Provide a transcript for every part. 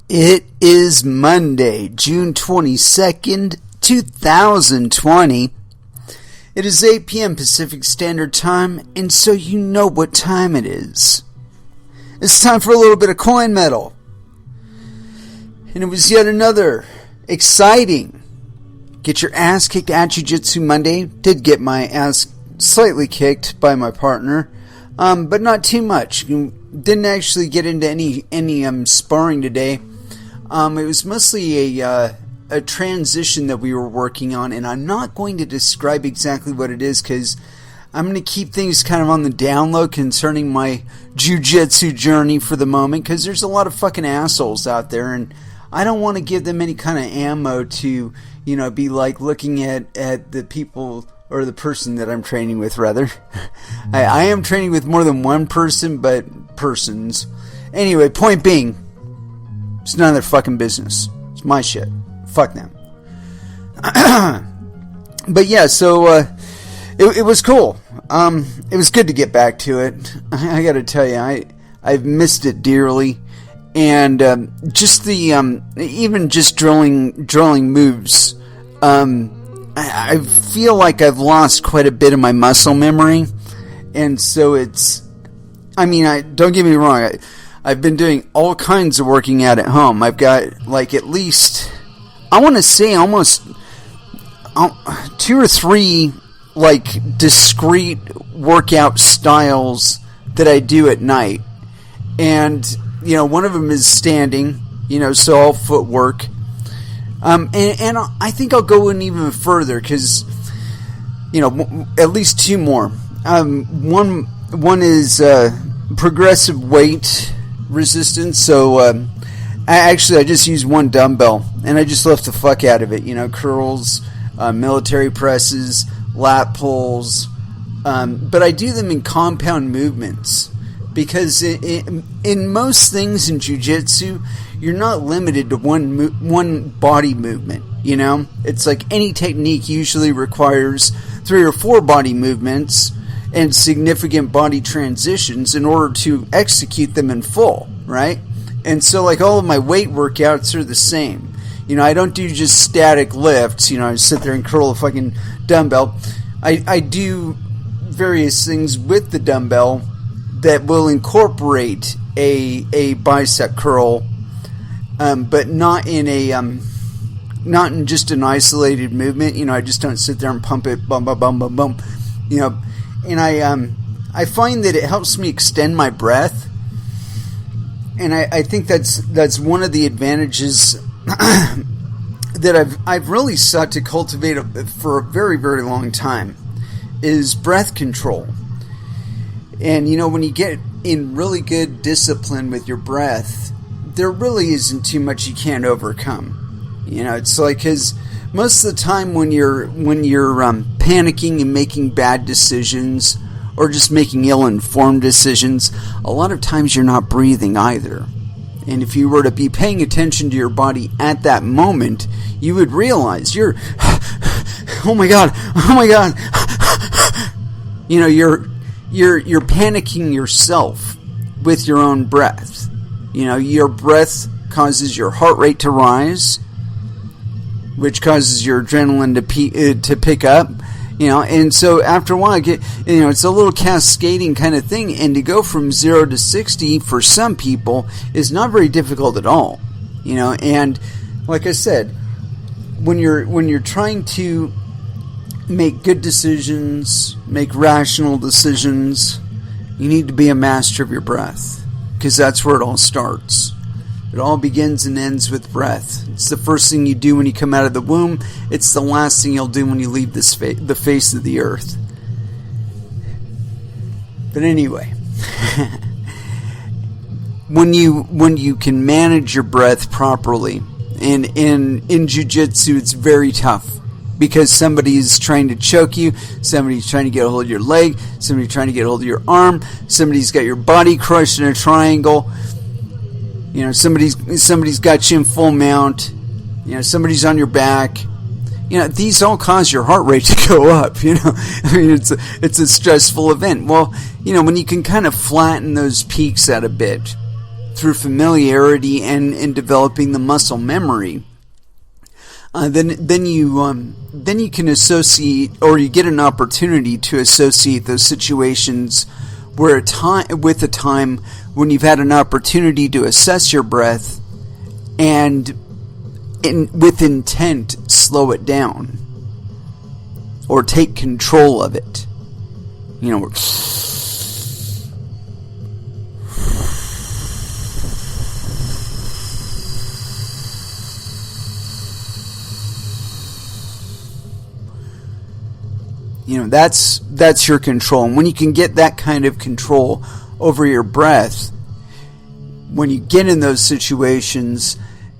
It is Monday, June 22nd, 2020. It is 8 p.m. Pacific Standard Time, and so you know what time it is. It's time for a little bit of coin metal. And it was yet another exciting get your ass kicked at Jiu-Jitsu Monday. Did get my ass slightly kicked by my partner, but not too much. Didn't actually get into any sparring today. It was mostly a transition that we were working on, and I'm not going to describe exactly what it is because I'm going to keep things kind of on the down low concerning my jiu-jitsu journey for the moment, because there's a lot of fucking assholes out there, and I don't want to give them any kind of ammo to, be like looking at the people or the person that I'm training with, rather. I am training with more than one person, but persons. Anyway, point being, it's none of their fucking business. It's my shit. Fuck them. But yeah, so it was cool. It was good to get back to it. I gotta tell you, I've missed it dearly. And just the even just drilling moves, I feel like I've lost quite a bit of my muscle memory. And so don't get me wrong, I've been doing all kinds of working out at home. I've got like at least, I want to say almost 2 or 3 like discrete workout styles that I do at night. And, one of them is standing, so all footwork. And I think I'll go in even further because, at least 2 more. One is progressive weight resistance. So I just use one dumbbell and I just lift the fuck out of it. Curls, military presses, lat pulls, but I do them in compound movements because in most things in jiu-jitsu you're not limited to one body movement. It's like any technique usually requires 3 or 4 body movements and significant body transitions in order to execute them in full, right? And so like all of my weight workouts are the same. I don't do just static lifts, I sit there and curl a fucking dumbbell. I do various things with the dumbbell that will incorporate a bicep curl, but not in just an isolated movement. I just don't sit there and pump it, bum, bum, bum, bum, bum, And I find that it helps me extend my breath, and I think that's one of the advantages that I've really sought to cultivate for a very, very long time is breath control. And when you get in really good discipline with your breath, there really isn't too much you can't overcome. It's like, because most of the time when you're panicking and making bad decisions or just making ill-informed decisions, a lot of times you're not breathing either. And if you were to be paying attention to your body at that moment, you would realize you're oh my god, you're panicking yourself with your own breath. Your breath causes your heart rate to rise, which causes your adrenaline to pick up, and so after a while, it's a little cascading kind of thing, and to go from 0 to 60 for some people is not very difficult at all, and like I said, when you're trying to make good decisions, make rational decisions, you need to be a master of your breath, because that's where it all starts. It all begins and ends with breath. It's the first thing you do when you come out of the womb. It's the last thing you'll do when you leave the face of the earth. But anyway, when you can manage your breath properly, and in jiu-jitsu it's very tough, because somebody's trying to choke you, somebody's trying to get a hold of your leg, somebody's trying to get a hold of your arm, somebody's got your body crushed in a triangle. Somebody's got you in full mount. Somebody's on your back. These all cause your heart rate to go up. It's a stressful event. Well, when you can kind of flatten those peaks out a bit, through familiarity and developing the muscle memory, then you can associate, or you get an opportunity to associate those situations with a time when you've had an opportunity to assess your breath and with intent slow it down or take control of it. You know, that's your control. And when you can get that kind of control over your breath, when you get in those situations,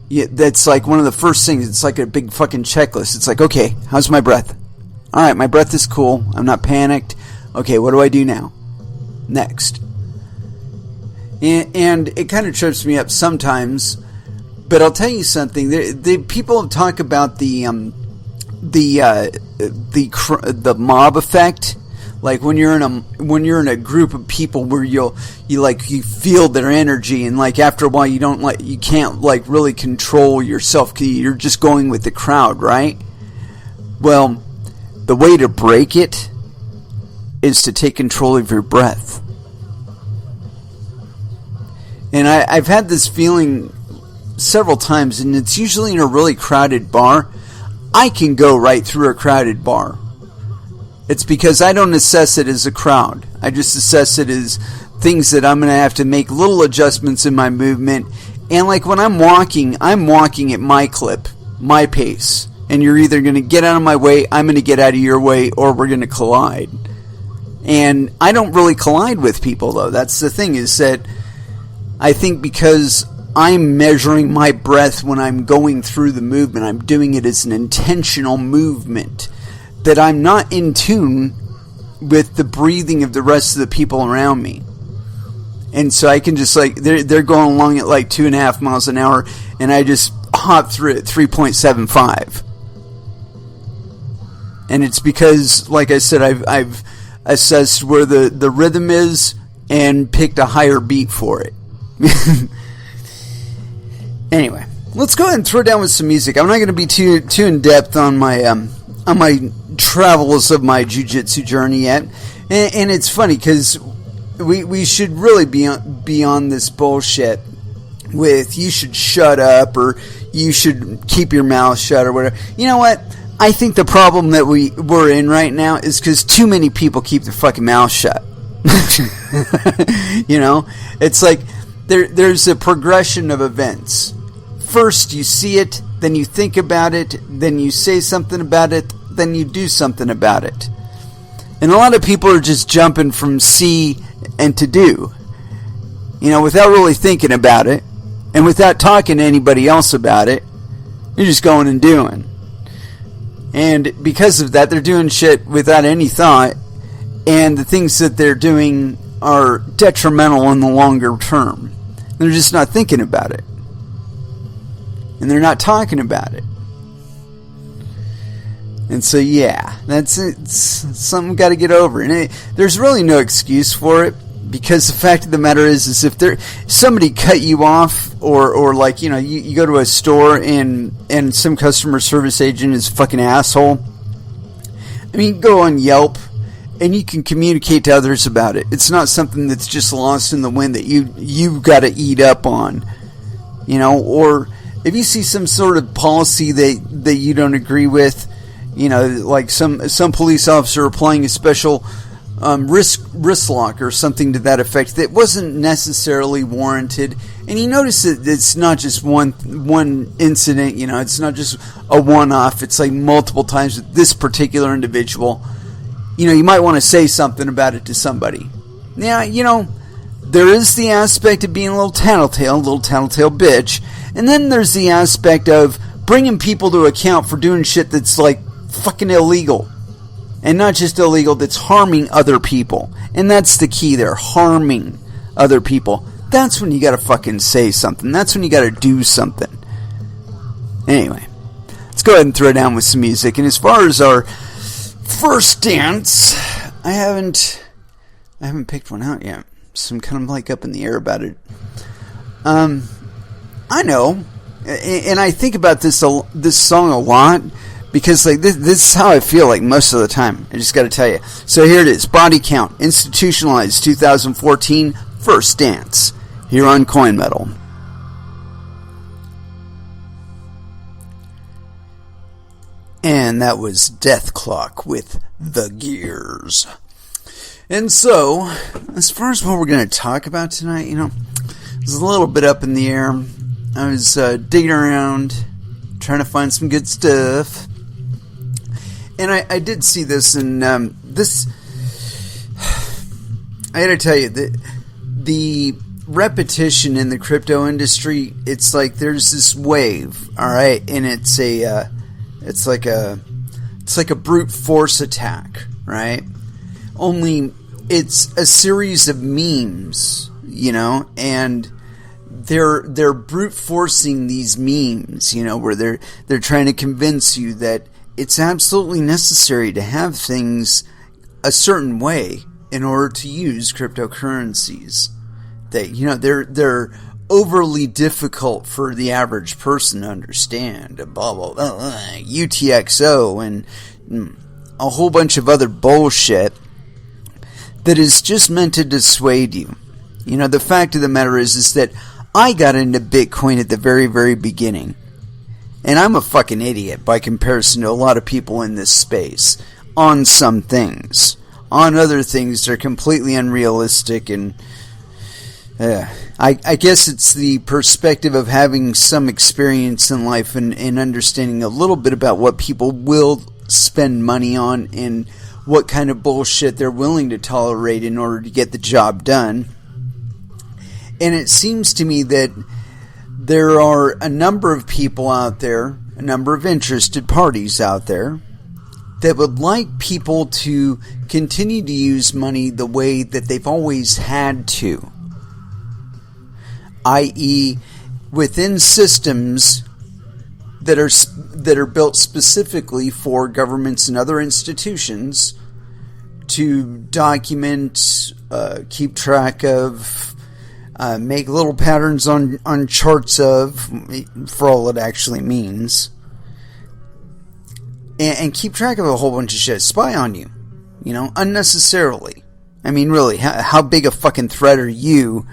that's like one of the first things. It's like a big fucking checklist. It's like, okay, how's my breath? All right, my breath is cool. I'm not panicked. Okay, what do I do now? Next. And it kind of trips me up sometimes, but I'll tell you something. People talk about the mob effect, like when you're in a group of people where you feel their energy, and like after a while you can't like really control yourself. You're just going with the crowd, right? Well, the way to break it is to take control of your breath. And I've had this feeling several times, and it's usually in a really crowded bar. I can go right through a crowded bar. It's because I don't assess it as a crowd. I just assess it as things that I'm going to have to make little adjustments in my movement. And like when I'm walking at my clip, my pace. And you're either going to get out of my way, I'm going to get out of your way, or we're going to collide. And I don't really collide with people, though. That's the thing, is that I think because I'm measuring my breath when I'm going through the movement, I'm doing it as an intentional movement, that I'm not in tune with the breathing of the rest of the people around me. And so I can just like, they're going along at like 2.5 miles an hour, and I just hop through at 3.75. And it's because, like I said, I've assessed where the rhythm is and picked a higher beat for it. Anyway, let's go ahead and throw down with some music. I'm not going to be too in depth on my travels of my jiu-jitsu journey yet, and it's funny because we should really be on this bullshit with you should shut up or you should keep your mouth shut or whatever. You know what? I think the problem that we're in right now is because too many people keep their fucking mouth shut. You know, it's like there's a progression of events. First you see it, then you think about it, then you say something about it, then you do something about it. And a lot of people are just jumping from see and to do, you know, without really thinking about it and without talking to anybody else about it. You're just going and doing. And because of that, they're doing shit without any thought, and the things that they're doing are detrimental in the longer term. They're just not thinking about it. And they're not talking about it. And so, yeah, it's something got to get over. And there's really no excuse for it, because the fact of the matter is if somebody cut you off, or like, you know, you go to a store and some customer service agent is a fucking asshole. I mean, go on Yelp and you can communicate to others about it. It's not something that's just lost in the wind that you've got to eat up on, you know. Or if you see some sort of policy that you don't agree with, you know, like some police officer applying a special wrist lock or something to that effect that wasn't necessarily warranted, and you notice that it's not just one incident, you know, it's not just a one-off, it's like multiple times with this particular individual, you know, you might want to say something about it to somebody. Now, you know, there is the aspect of being a little tattletale bitch, and then there's the aspect of bringing people to account for doing shit that's like fucking illegal. And not just illegal, that's harming other people. And that's the key there, harming other people. That's when you gotta fucking say something. That's when you gotta do something. Anyway, let's go ahead and throw down with some music. And as far as our first dance, I haven't picked one out yet. So I'm kind of like up in the air about it. I know, and I think about this song a lot, because like this is how I feel like most of the time. I just got to tell you. So here it is, Body Count, Institutionalized 2014, First Dance, here on Coin Metal. And that was Death Clock with The Gears. And so, as far as what we're going to talk about tonight, it was a little bit up in the air. I was digging around, trying to find some good stuff. And I did see this, and this... I gotta tell you, the repetition in the crypto industry, it's like there's this wave, alright? And it's like a brute force attack, right? Only it's a series of memes, and they're brute forcing these memes, where they're trying to convince you that it's absolutely necessary to have things a certain way in order to use cryptocurrencies. That they're overly difficult for the average person to understand. Blah blah blah, UTXO and a whole bunch of other bullshit that is just meant to dissuade you. The fact of the matter is that I got into Bitcoin at the very, very beginning. And I'm a fucking idiot by comparison to a lot of people in this space. On some things. On other things, they're completely unrealistic. And I guess it's the perspective of having some experience in life and understanding a little bit about what people will spend money on and what kind of bullshit they're willing to tolerate in order to get the job done. And it seems to me that there are a number of people out there, a number of interested parties out there, that would like people to continue to use money the way that they've always had to. I.e., within systems that are built specifically for governments and other institutions to document, keep track of, make little patterns on charts of, for all it actually means, and keep track of a whole bunch of shit. Spy on you, unnecessarily. I mean, really, how big a fucking threat are you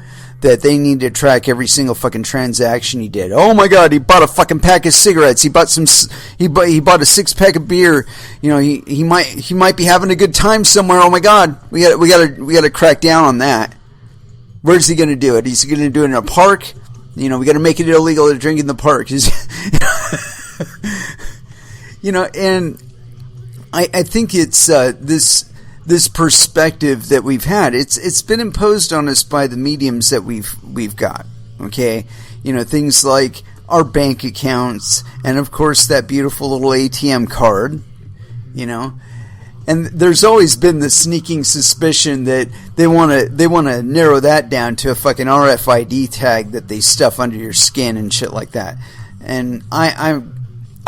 that they need to track every single fucking transaction you did? Oh my god, he bought a fucking pack of cigarettes. He bought he bought a 6-pack of beer. He might be having a good time somewhere. Oh my god, we got to crack down on that. Where's he going to do it? Is he going to do it in a park? We got to make it illegal to drink in the park. And I think it's this perspective that we've had. It's been imposed on us by the mediums that we've got. Okay, things like our bank accounts, and of course that beautiful little ATM card. And there's always been the sneaking suspicion that they want to narrow that down to a fucking RFID tag that they stuff under your skin and shit like that. And I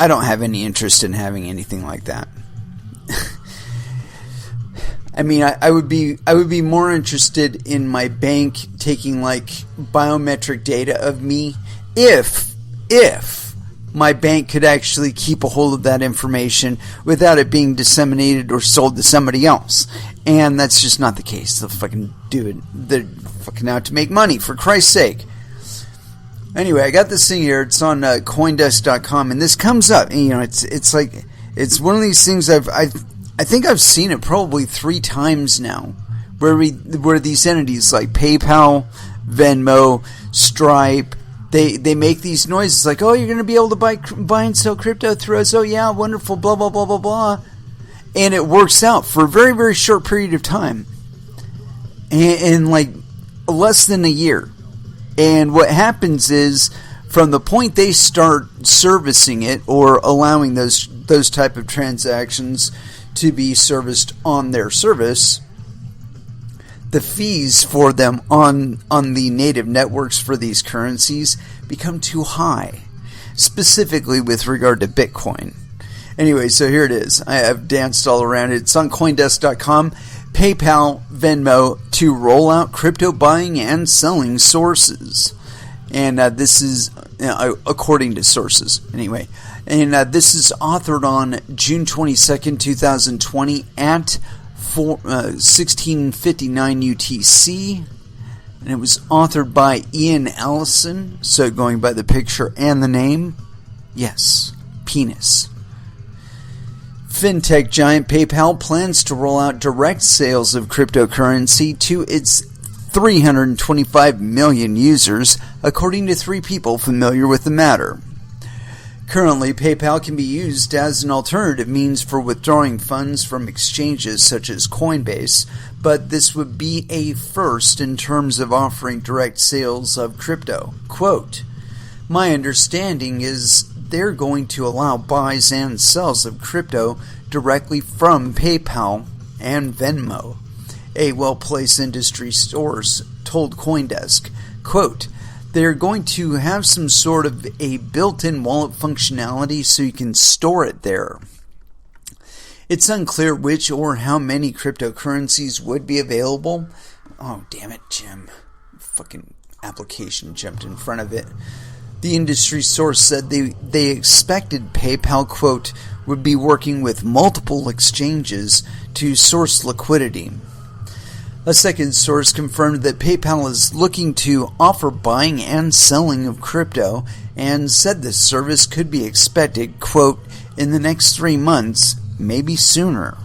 don't have any interest in having anything like that. I mean, I would be more interested in my bank taking like biometric data of me if my bank could actually keep a hold of that information without it being disseminated or sold to somebody else. And that's just not the case. They'll fucking do it. They're fucking out to make money, for Christ's sake. Anyway, I got this thing here. It's on Coindesk.com, and this comes up. And, it's like, it's one of these things I think I've seen it probably 3 times now, where these entities like PayPal, Venmo, Stripe, They make these noises like, oh, you're going to be able to buy and sell crypto through us. Oh, yeah, wonderful, blah, blah, blah, blah, blah. And it works out for a very, very short period of time. And like less than a year. And what happens is, from the point they start servicing it or allowing those type of transactions to be serviced on their service, the fees for them on the native networks for these currencies become too high, specifically with regard to Bitcoin. Anyway, so here it is. I have danced all around it. It's on Coindesk.com. PayPal, Venmo to roll out crypto buying and selling sources. And this is, according to sources, anyway. And this is authored on June 22nd, 2020 at 1659 UTC. And it was authored by Ian Allison, so going by the picture and the name, yes, penis. Fintech giant PayPal plans to roll out direct sales of cryptocurrency to its 325 million users, according to 3 people familiar with the matter. Currently, PayPal can be used as an alternative means for withdrawing funds from exchanges such as Coinbase, but this would be a first in terms of offering direct sales of crypto. Quote, "My understanding is they're going to allow buys and sells of crypto directly from PayPal and Venmo," a well-placed industry source told CoinDesk. Quote, "They're going to have some sort of a built-in wallet functionality so you can store it there. It's unclear which or how many cryptocurrencies would be available." Oh, damn it, Jim. Fucking application jumped in front of it. The industry source said they expected PayPal, quote, would be working with multiple exchanges to source liquidity. A second source confirmed that PayPal is looking to offer buying and selling of crypto and said this service could be expected, quote, in the next 3 months, maybe sooner.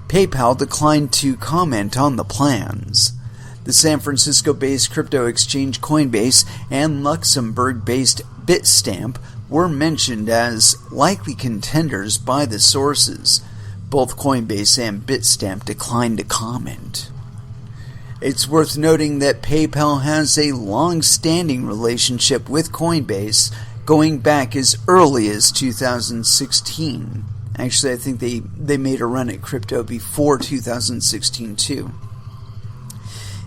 PayPal declined to comment on the plans. The San Francisco-based crypto exchange Coinbase and Luxembourg-based Bitstamp were mentioned as likely contenders by the sources. Both Coinbase and Bitstamp declined to comment. It's worth noting that PayPal has a long-standing relationship with Coinbase going back as early as 2016. Actually, I think they made a run at crypto before 2016 too.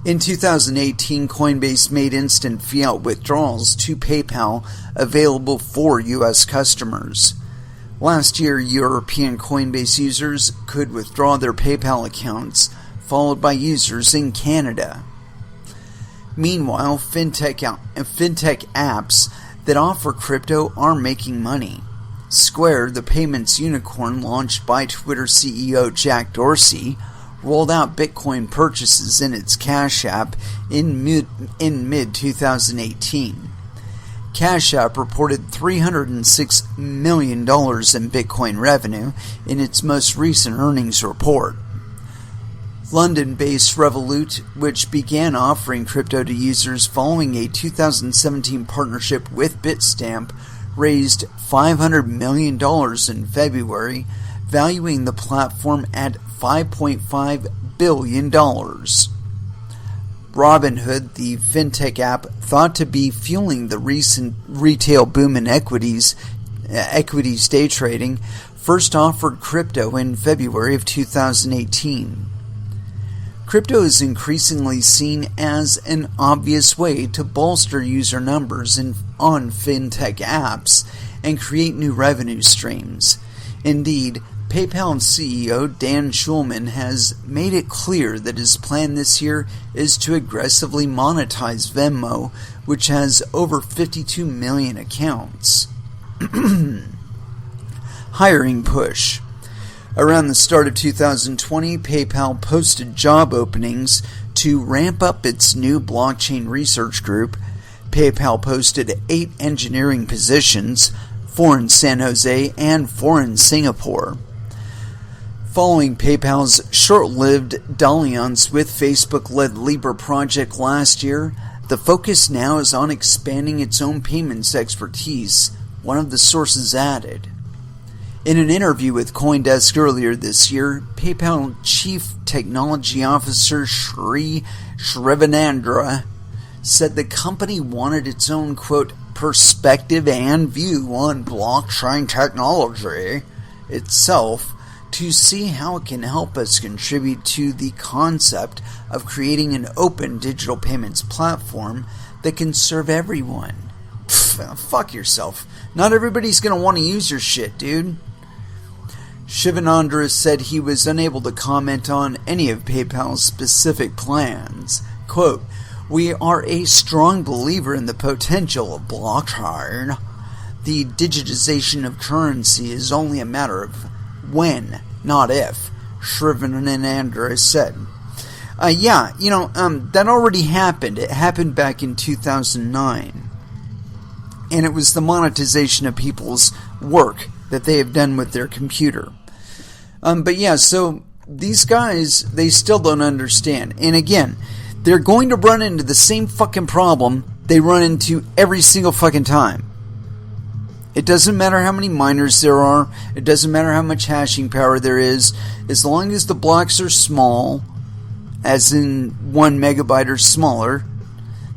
In 2018, Coinbase made instant fiat withdrawals to PayPal available for U.S. customers. Last year, European Coinbase users could withdraw their PayPal accounts, followed by users in Canada. Meanwhile, fintech apps that offer crypto are making money. Square, the payments unicorn launched by Twitter CEO Jack Dorsey, rolled out Bitcoin purchases in its Cash App in mid-2018. Cash App reported $306 million in Bitcoin revenue in its most recent earnings report. London-based Revolut, which began offering crypto to users following a 2017 partnership with Bitstamp, raised $500 million in February, valuing the platform at $5.5 billion. Robinhood, the fintech app thought to be fueling the recent retail boom in equities day trading, first offered crypto in February of 2018. Crypto is increasingly seen as an obvious way to bolster user numbers on fintech apps and create new revenue streams. Indeed, PayPal CEO Dan Schulman has made it clear that his plan this year is to aggressively monetize Venmo, which has over 52 million accounts. Hiring push. Around the start of 2020, PayPal posted job openings to ramp up its new blockchain research group. PayPal posted 8 engineering positions, 4 in San Jose and 4 in Singapore. Following PayPal's short-lived dalliance with Facebook-led Libra project last year, the focus now is on expanding its own payments expertise, one of the sources added. In an interview with CoinDesk earlier this year, PayPal Chief Technology Officer Sri Srivanandra said the company wanted its own, quote, perspective and view on blockchain technology itself to see how it can help us contribute to the concept of creating an open digital payments platform that can serve everyone. Fuck yourself. Not everybody's going to want to use your shit, dude. Shivanandra said he was unable to comment on any of PayPal's specific plans. Quote, We are a strong believer in the potential of blockchain. The digitization of currency is only a matter of when, not if, Shriven and Andrew said. That already happened. It happened back in 2009. And it was the monetization of people's work that they have done with their computer. So these guys, they still don't understand. And again, they're going to run into the same fucking problem they run into every single fucking time. It doesn't matter how many miners there are. It doesn't matter how much hashing power there is. As long as the blocks are small, as in 1 megabyte or smaller,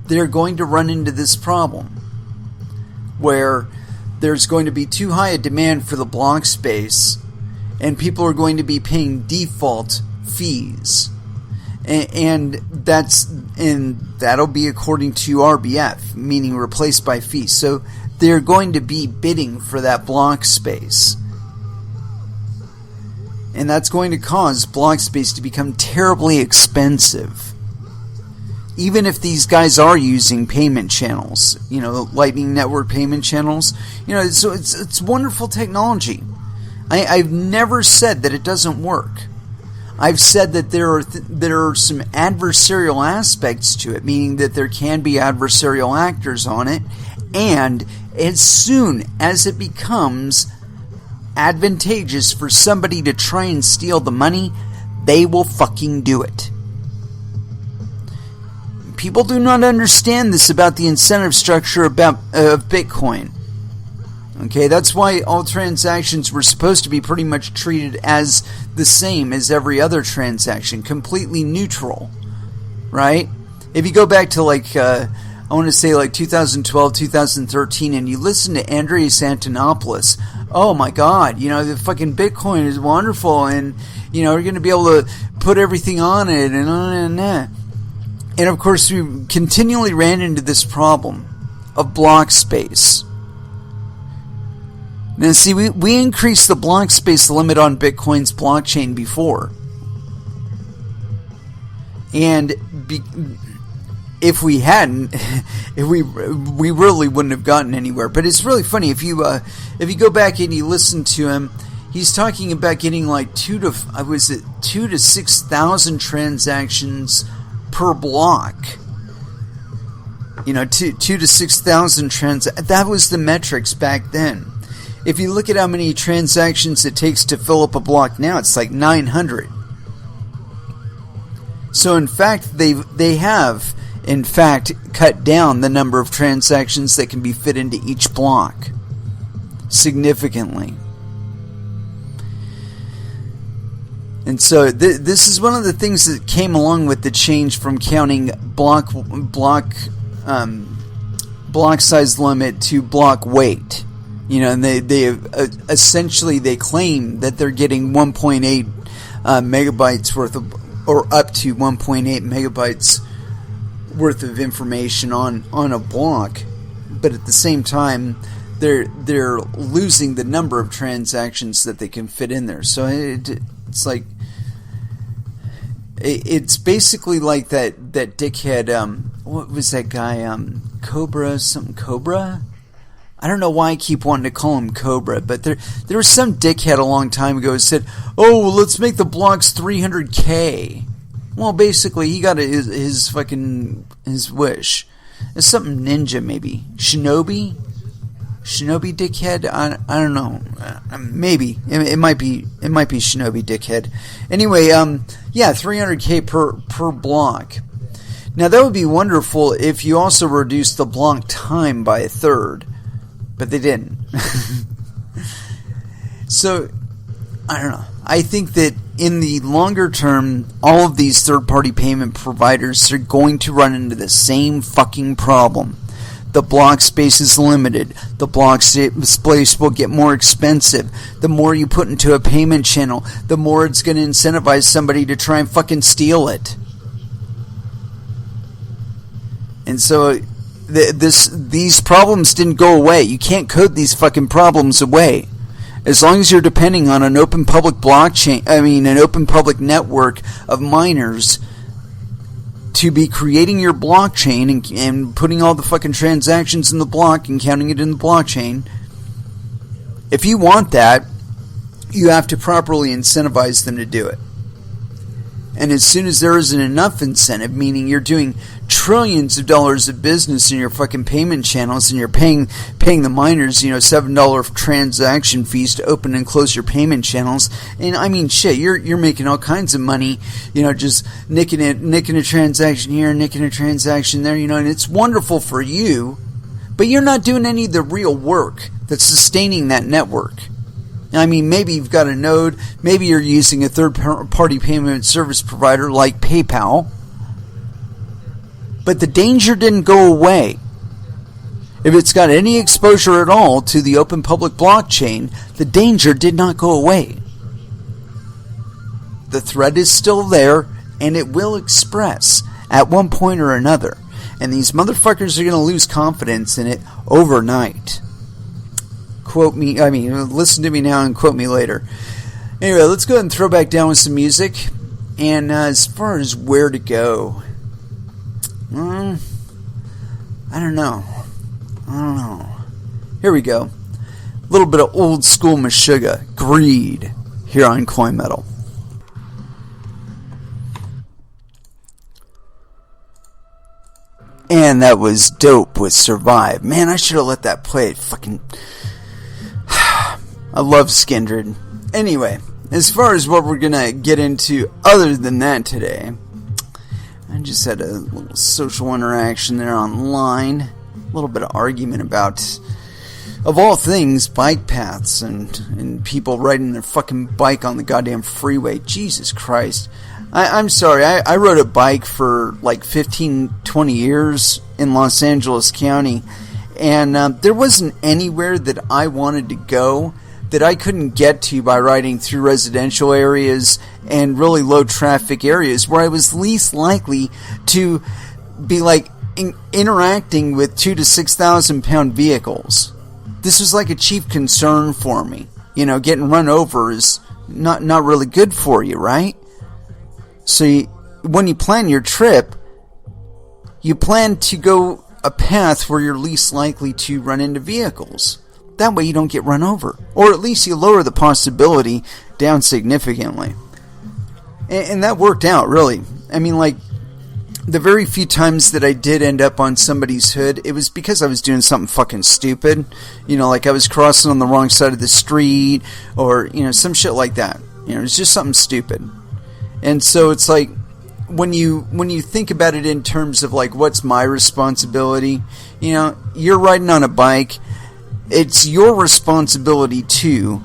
they're going to run into this problem where there's going to be too high a demand for the block space and people are going to be paying default fees. And that'll be according to RBF, meaning replaced by fees. So they're going to be bidding for that block space. And that's going to cause block space to become terribly expensive. Even if these guys are using payment channels, Lightning Network payment channels, so it's wonderful technology. I've never said that it doesn't work. I've said that there are some adversarial aspects to it, meaning that there can be adversarial actors on it, and as soon as it becomes advantageous for somebody to try and steal the money, they will fucking do it. People do not understand this about the incentive structure of Bitcoin. Okay, that's why all transactions were supposed to be pretty much treated as the same as every other transaction, completely neutral, right? If you go back to I want to say 2012, 2013, and you listen to Andreas Antonopoulos, oh my God, the fucking Bitcoin is wonderful, and we're going to be able to put everything on it, and on and that. And of course, we continually ran into this problem of block space. Now, see, we increased the block space limit on Bitcoin's blockchain before. And if we hadn't, we really wouldn't have gotten anywhere. But it's really funny, if you go back and you listen to him, he's talking about getting 2 to 6,000 transactions per block. 2 to 6,000 that was the metrics back then. If you look at how many transactions it takes to fill up a block now, it's 900. So in fact, they have in fact cut down the number of transactions that can be fit into each block significantly. And so this is one of the things that came along with the change from counting block size limit to block weight. And they essentially they claim that they're getting 1.8 megabytes worth of, or up to 1.8 megabytes worth of information on a block, but at the same time they're losing the number of transactions that they can fit in there. So it's basically like that dickhead. What was that guy? Cobra. I don't know why I keep wanting to call him Cobra, but there was some dickhead a long time ago who said, "Oh, let's make the blocks 300K." Well, basically, he got his wish. It's something ninja, maybe Shinobi dickhead. I don't know. Maybe it might be Shinobi dickhead. Anyway, 300K per block. Now that would be wonderful if you also reduced the block time by a third. But they didn't. So, I don't know. I think that in the longer term, all of these third-party payment providers are going to run into the same fucking problem. The block space is limited. The block space will get more expensive. The more you put into a payment channel, the more it's going to incentivize somebody to try and fucking steal it. And so these problems didn't go away. You can't code these fucking problems away. As long as you're depending on an open public blockchain, an open public network of miners, to be creating your blockchain and putting all the fucking transactions in the block and counting it in the blockchain. If you want that, you have to properly incentivize them to do it. And as soon as there isn't enough incentive, meaning you're doing trillions of dollars of business in your fucking payment channels and you're paying the miners, $7 transaction fees to open and close your payment channels. And I mean, shit, you're making all kinds of money, just nicking a transaction here, nicking a transaction there, and it's wonderful for you, but you're not doing any of the real work that's sustaining that network. I mean, maybe you've got a node, maybe you're using a third-party payment service provider like PayPal, but the danger didn't go away. If it's got any exposure at all to the open public blockchain, the danger did not go away. The threat is still there, and it will express at one point or another. And these motherfuckers are going to lose confidence in it overnight. Listen to me now and quote me later. Anyway, let's go ahead and throw back down with some music. And as far as where to go, I don't know. Here we go. A little bit of old school Meshuggah, Greed, here on Coin Metal. And that was dope with Survive. Man, I should have let that play. I love Skindred. Anyway, as far as what we're going to get into other than that today, I just had a little social interaction there online. A little bit of argument about, of all things, bike paths and people riding their fucking bike on the goddamn freeway. Jesus Christ. I'm sorry, I rode a bike for like 15, 20 years in Los Angeles County, and there wasn't anywhere that I wanted to go that I couldn't get to by riding through residential areas and really low traffic areas where I was least likely to be interacting with 2,000 to 6,000 pound vehicles. This was like a chief concern for me. Getting run over is not really good for you, right? So when you plan your trip, you plan to go a path where you're least likely to run into vehicles. That way you don't get run over. Or at least you lower the possibility down significantly. And that worked out, really. I mean, the very few times that I did end up on somebody's hood, it was because I was doing something fucking stupid. I was crossing on the wrong side of the street, or, some shit like that. It was just something stupid. And so it's like, when you think about it in terms of what's my responsibility, you're riding on a bike. It's your responsibility too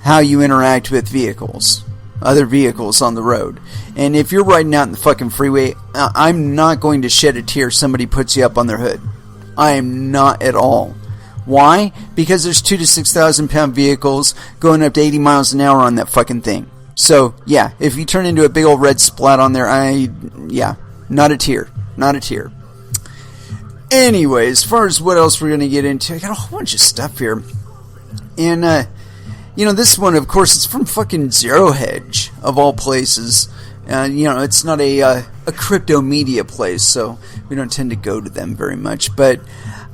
how you interact with other vehicles on the road. And if you're riding out in the fucking freeway, I'm not going to shed a tear if somebody puts you up on their hood. I am not at all. Why? Because there's 2,000 to 6,000 pound vehicles going up to 80 miles an hour on that fucking thing. So, yeah, if you turn into a big old red splat on there, not a tear. Not a tear. Anyway, as far as what else we're going to get into, I got a whole bunch of stuff here. And, this one, of course, it's from fucking Zero Hedge, of all places. It's not a crypto media place, so we don't tend to go to them very much. But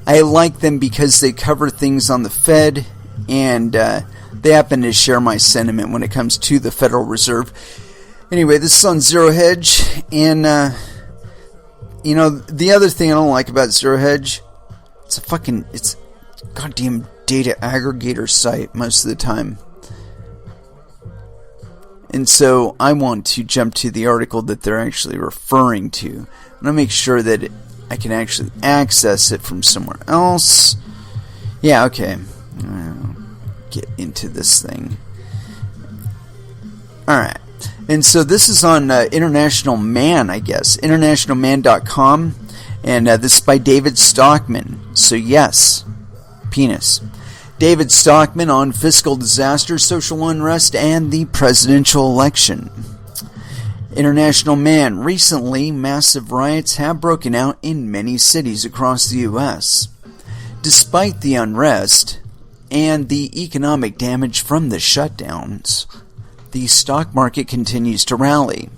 I like them because they cover things on the Fed, and they happen to share my sentiment when it comes to the Federal Reserve. Anyway, this is on Zero Hedge, and the other thing I don't like about Zero Hedge, it's a goddamn data aggregator site most of the time. And so I want to jump to the article that they're actually referring to. I'm going to make sure that I can actually access it from somewhere else. Yeah, okay. I'll get into this thing. Alright. And so this is on International Man, I guess. Internationalman.com. And this is by David Stockman. So yes, penis. David Stockman on fiscal disaster, social unrest, and the presidential election. International Man. Recently, massive riots have broken out in many cities across the U.S. Despite the unrest and the economic damage from the shutdowns, the stock market continues to rally.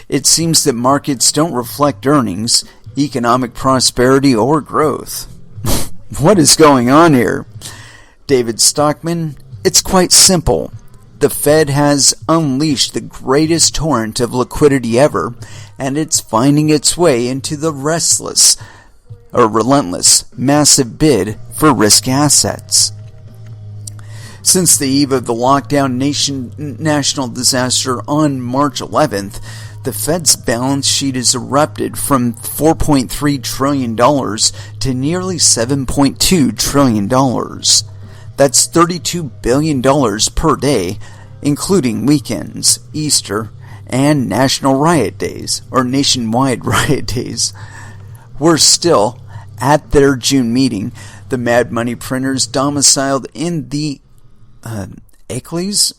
it seems that markets don't reflect earnings, economic prosperity, or growth. What is going on here? David Stockman, it's quite simple. The Fed has unleashed the greatest torrent of liquidity ever, and it's finding its way into the relentless, massive bid for risk assets. Since the eve of the lockdown national disaster on March 11th, the Fed's balance sheet has erupted from $4.3 trillion to nearly $7.2 trillion. That's $32 billion per day, including weekends, Easter, and national riot days, or nationwide riot days. Worse still, at their June meeting, the Mad Money printers domiciled in the Eccles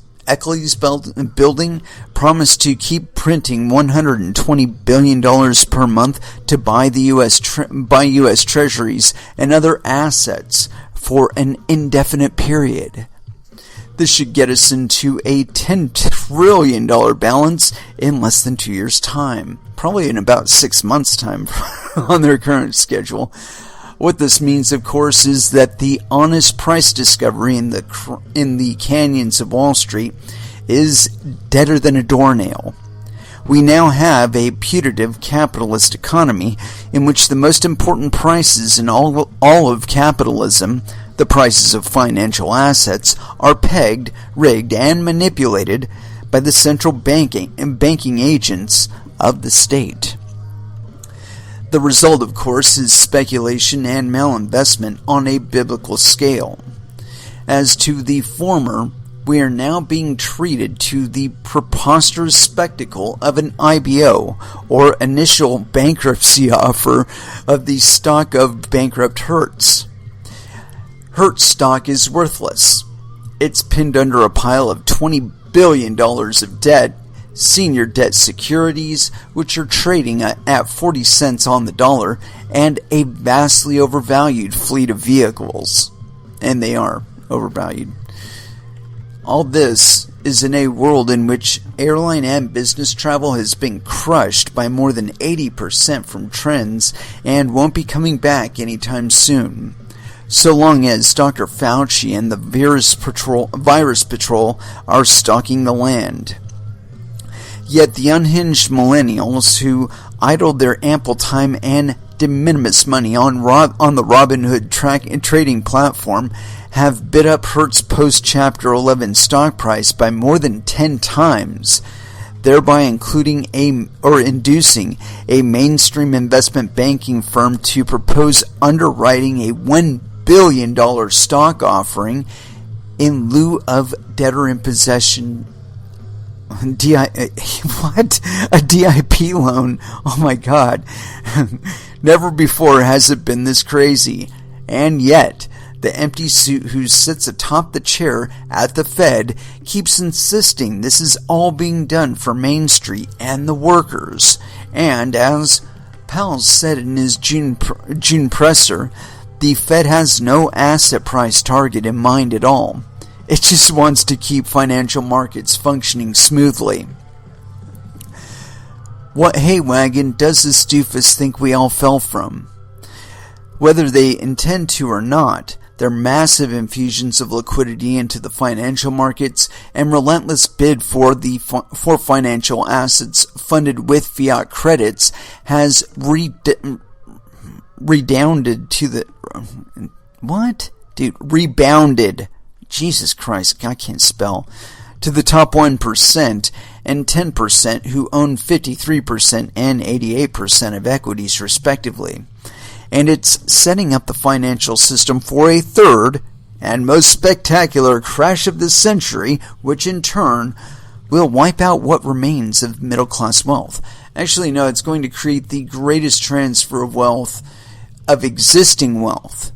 building promised to keep printing $120 billion per month to buy the U.S. Treasuries and other assets for an indefinite period. This should get us into a $10 trillion balance in less than 2 years' time. Probably in about 6 months' time on their current schedule. What this means, of course, is that the honest price discovery in the canyons of Wall Street is deader than a doornail. We now have a putative capitalist economy in which the most important prices in all of capitalism, the prices of financial assets, are pegged, rigged, and manipulated by the central banking agents of the state. The result, of course, is speculation and malinvestment on a biblical scale. As to the former, we are now being treated to the preposterous spectacle of an IBO, or initial bankruptcy offer, of the stock of bankrupt Hertz. Hertz stock is worthless. It's pinned under a pile of $20 billion of debt, senior debt securities, which are trading at 40 cents on the dollar, and a vastly overvalued fleet of vehicles. And they are overvalued. All this is in a world in which airline and business travel has been crushed by more than 80% from trends and won't be coming back anytime soon, so long as Dr. Fauci and the Virus Patrol are stalking the land. Yet the unhinged millennials who idled their ample time and de minimis money on the Robinhood trading platform have bid up Hertz post-Chapter 11 stock price by more than 10 times, thereby inducing a mainstream investment banking firm to propose underwriting a $1 billion stock offering in lieu of debtor in possession. What? A DIP loan? Oh my God. Never before has it been this crazy. And yet, the empty suit who sits atop the chair at the Fed keeps insisting this is all being done for Main Street and the workers. And as Powell said in his June presser, the Fed has no asset price target in mind at all. It just wants to keep financial markets functioning smoothly. What hay wagon does this doofus think we all fell from? Whether they intend to or not, their massive infusions of liquidity into the financial markets and relentless bid for financial assets funded with fiat credits has rebounded to the... What? Dude, rebounded. Jesus Christ, I can't spell. To the top 1% and 10% who own 53% and 88% of equities respectively. And it's setting up the financial system for a third and most spectacular crash of the century, which in turn will wipe out what remains of middle-class wealth. Actually, no, it's going to create the greatest transfer of wealth, of existing wealth.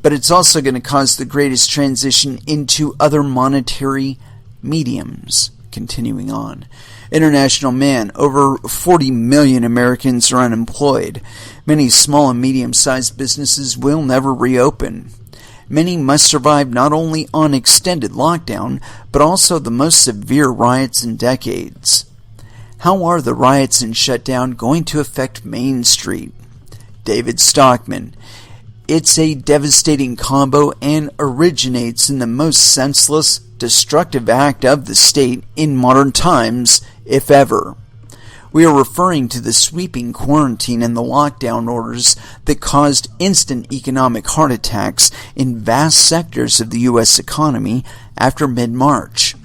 But it's also going to cause the greatest transition into other monetary mediums. Continuing on. International man, over 40 million Americans are unemployed. Many small and medium-sized businesses will never reopen. Many must survive not only on extended lockdown, but also the most severe riots in decades. How are the riots and shutdown going to affect Main Street? David Stockman. It's a devastating combo and originates in the most senseless, destructive act of the state in modern times, if ever. We are referring to the sweeping quarantine and the lockdown orders that caused instant economic heart attacks in vast sectors of the U.S. economy after mid-March.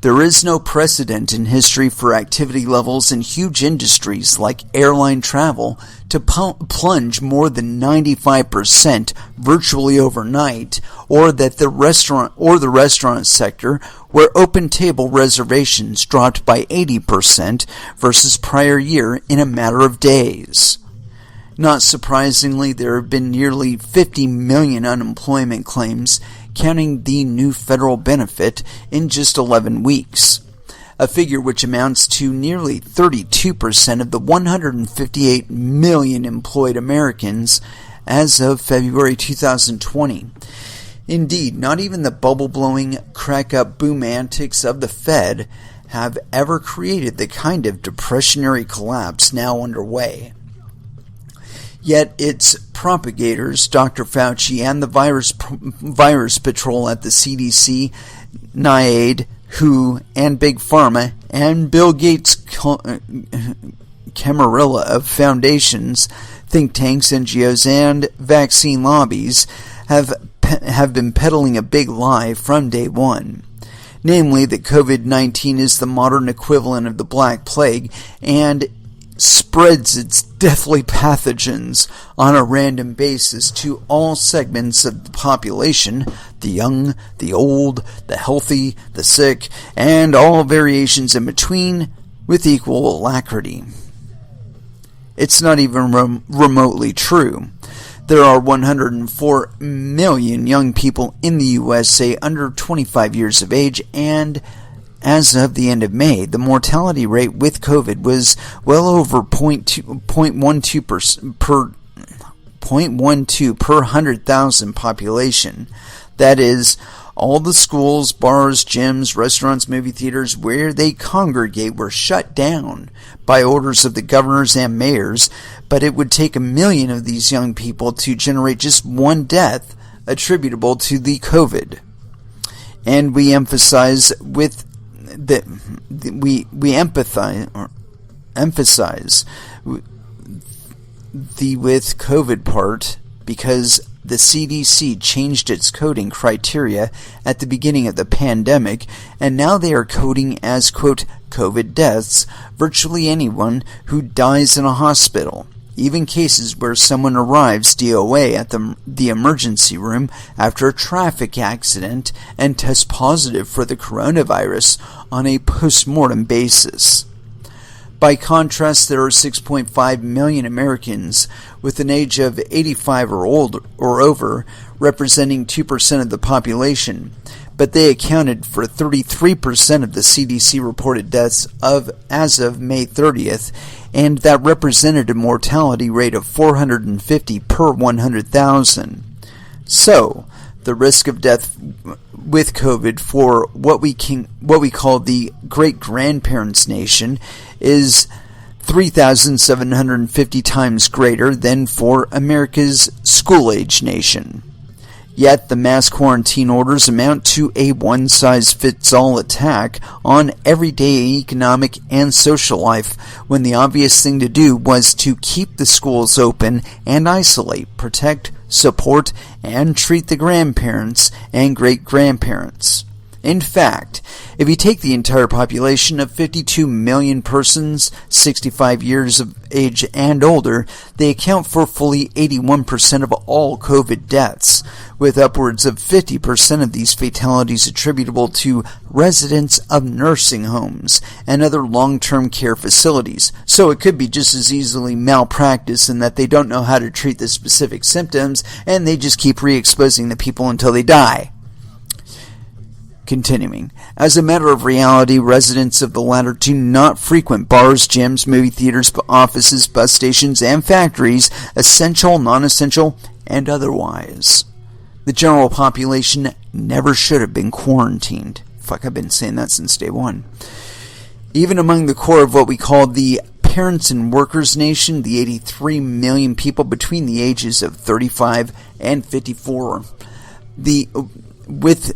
There is no precedent in history for activity levels in huge industries like airline travel to plunge more than 95% virtually overnight, or that the restaurant sector, where open table reservations dropped by 80% versus prior year in a matter of days. Not surprisingly, there have been nearly 50 million unemployment claims, counting the new federal benefit, in just 11 weeks, a figure which amounts to nearly 32% of the 158 million employed Americans as of February 2020. Indeed, not even the bubble-blowing, crack-up boom antics of the Fed have ever created the kind of depressionary collapse now underway. Yet its propagators, Dr. Fauci and the virus patrol at the CDC, NIAID, WHO, and Big Pharma, and Bill Gates' camarilla of foundations, think tanks, NGOs, and vaccine lobbies have been peddling a big lie from day one. Namely, that COVID-19 is the modern equivalent of the Black Plague and spreads its deathly pathogens on a random basis to all segments of the population, the young, the old, the healthy, the sick, and all variations in between, with equal alacrity. It's not even remotely true. There are 104 million young people in the USA under 25 years of age, and as of the end of May, the mortality rate with COVID was well over 0.12 per 100,000 population. That is, all the schools, bars, gyms, restaurants, movie theaters where they congregate were shut down by orders of the governors and mayors, but it would take 1 million of these young people to generate just one death attributable to the COVID. And we emphasize with that we emphasize the with COVID part because the CDC changed its coding criteria at the beginning of the pandemic, and now they are coding as, quote, COVID deaths virtually anyone who dies in a hospital, even cases where someone arrives DOA at the emergency room after a traffic accident and tests positive for the coronavirus on a post-mortem basis. By contrast, there are 6.5 million Americans with an age of 85 or older or over, representing 2% of the population, but they accounted for 33% of the CDC reported deaths as of May 30th, and that represented a mortality rate of 450 per 100,000. So, the risk of death with COVID for what we call the great-grandparents nation is 3,750 times greater than for America's school-age nation. Yet the mass quarantine orders amount to a one-size-fits-all attack on everyday economic and social life, when the obvious thing to do was to keep the schools open and isolate, protect, support, and treat the grandparents and great-grandparents. In fact, if you take the entire population of 52 million persons, 65 years of age and older, they account for fully 81% of all COVID deaths, with upwards of 50% of these fatalities attributable to residents of nursing homes and other long-term care facilities. So it could be just as easily malpractice in that they don't know how to treat the specific symptoms and they just keep re-exposing the people until they die. Continuing, as a matter of reality, residents of the latter do not frequent bars, gyms, movie theaters, offices, bus stations, and factories, essential, non-essential, and otherwise. The general population never should have been quarantined. Fuck, I've been saying that since day one. Even among the core of what we call the parents and workers nation, the 83 million people between the ages of 35 and 54, the with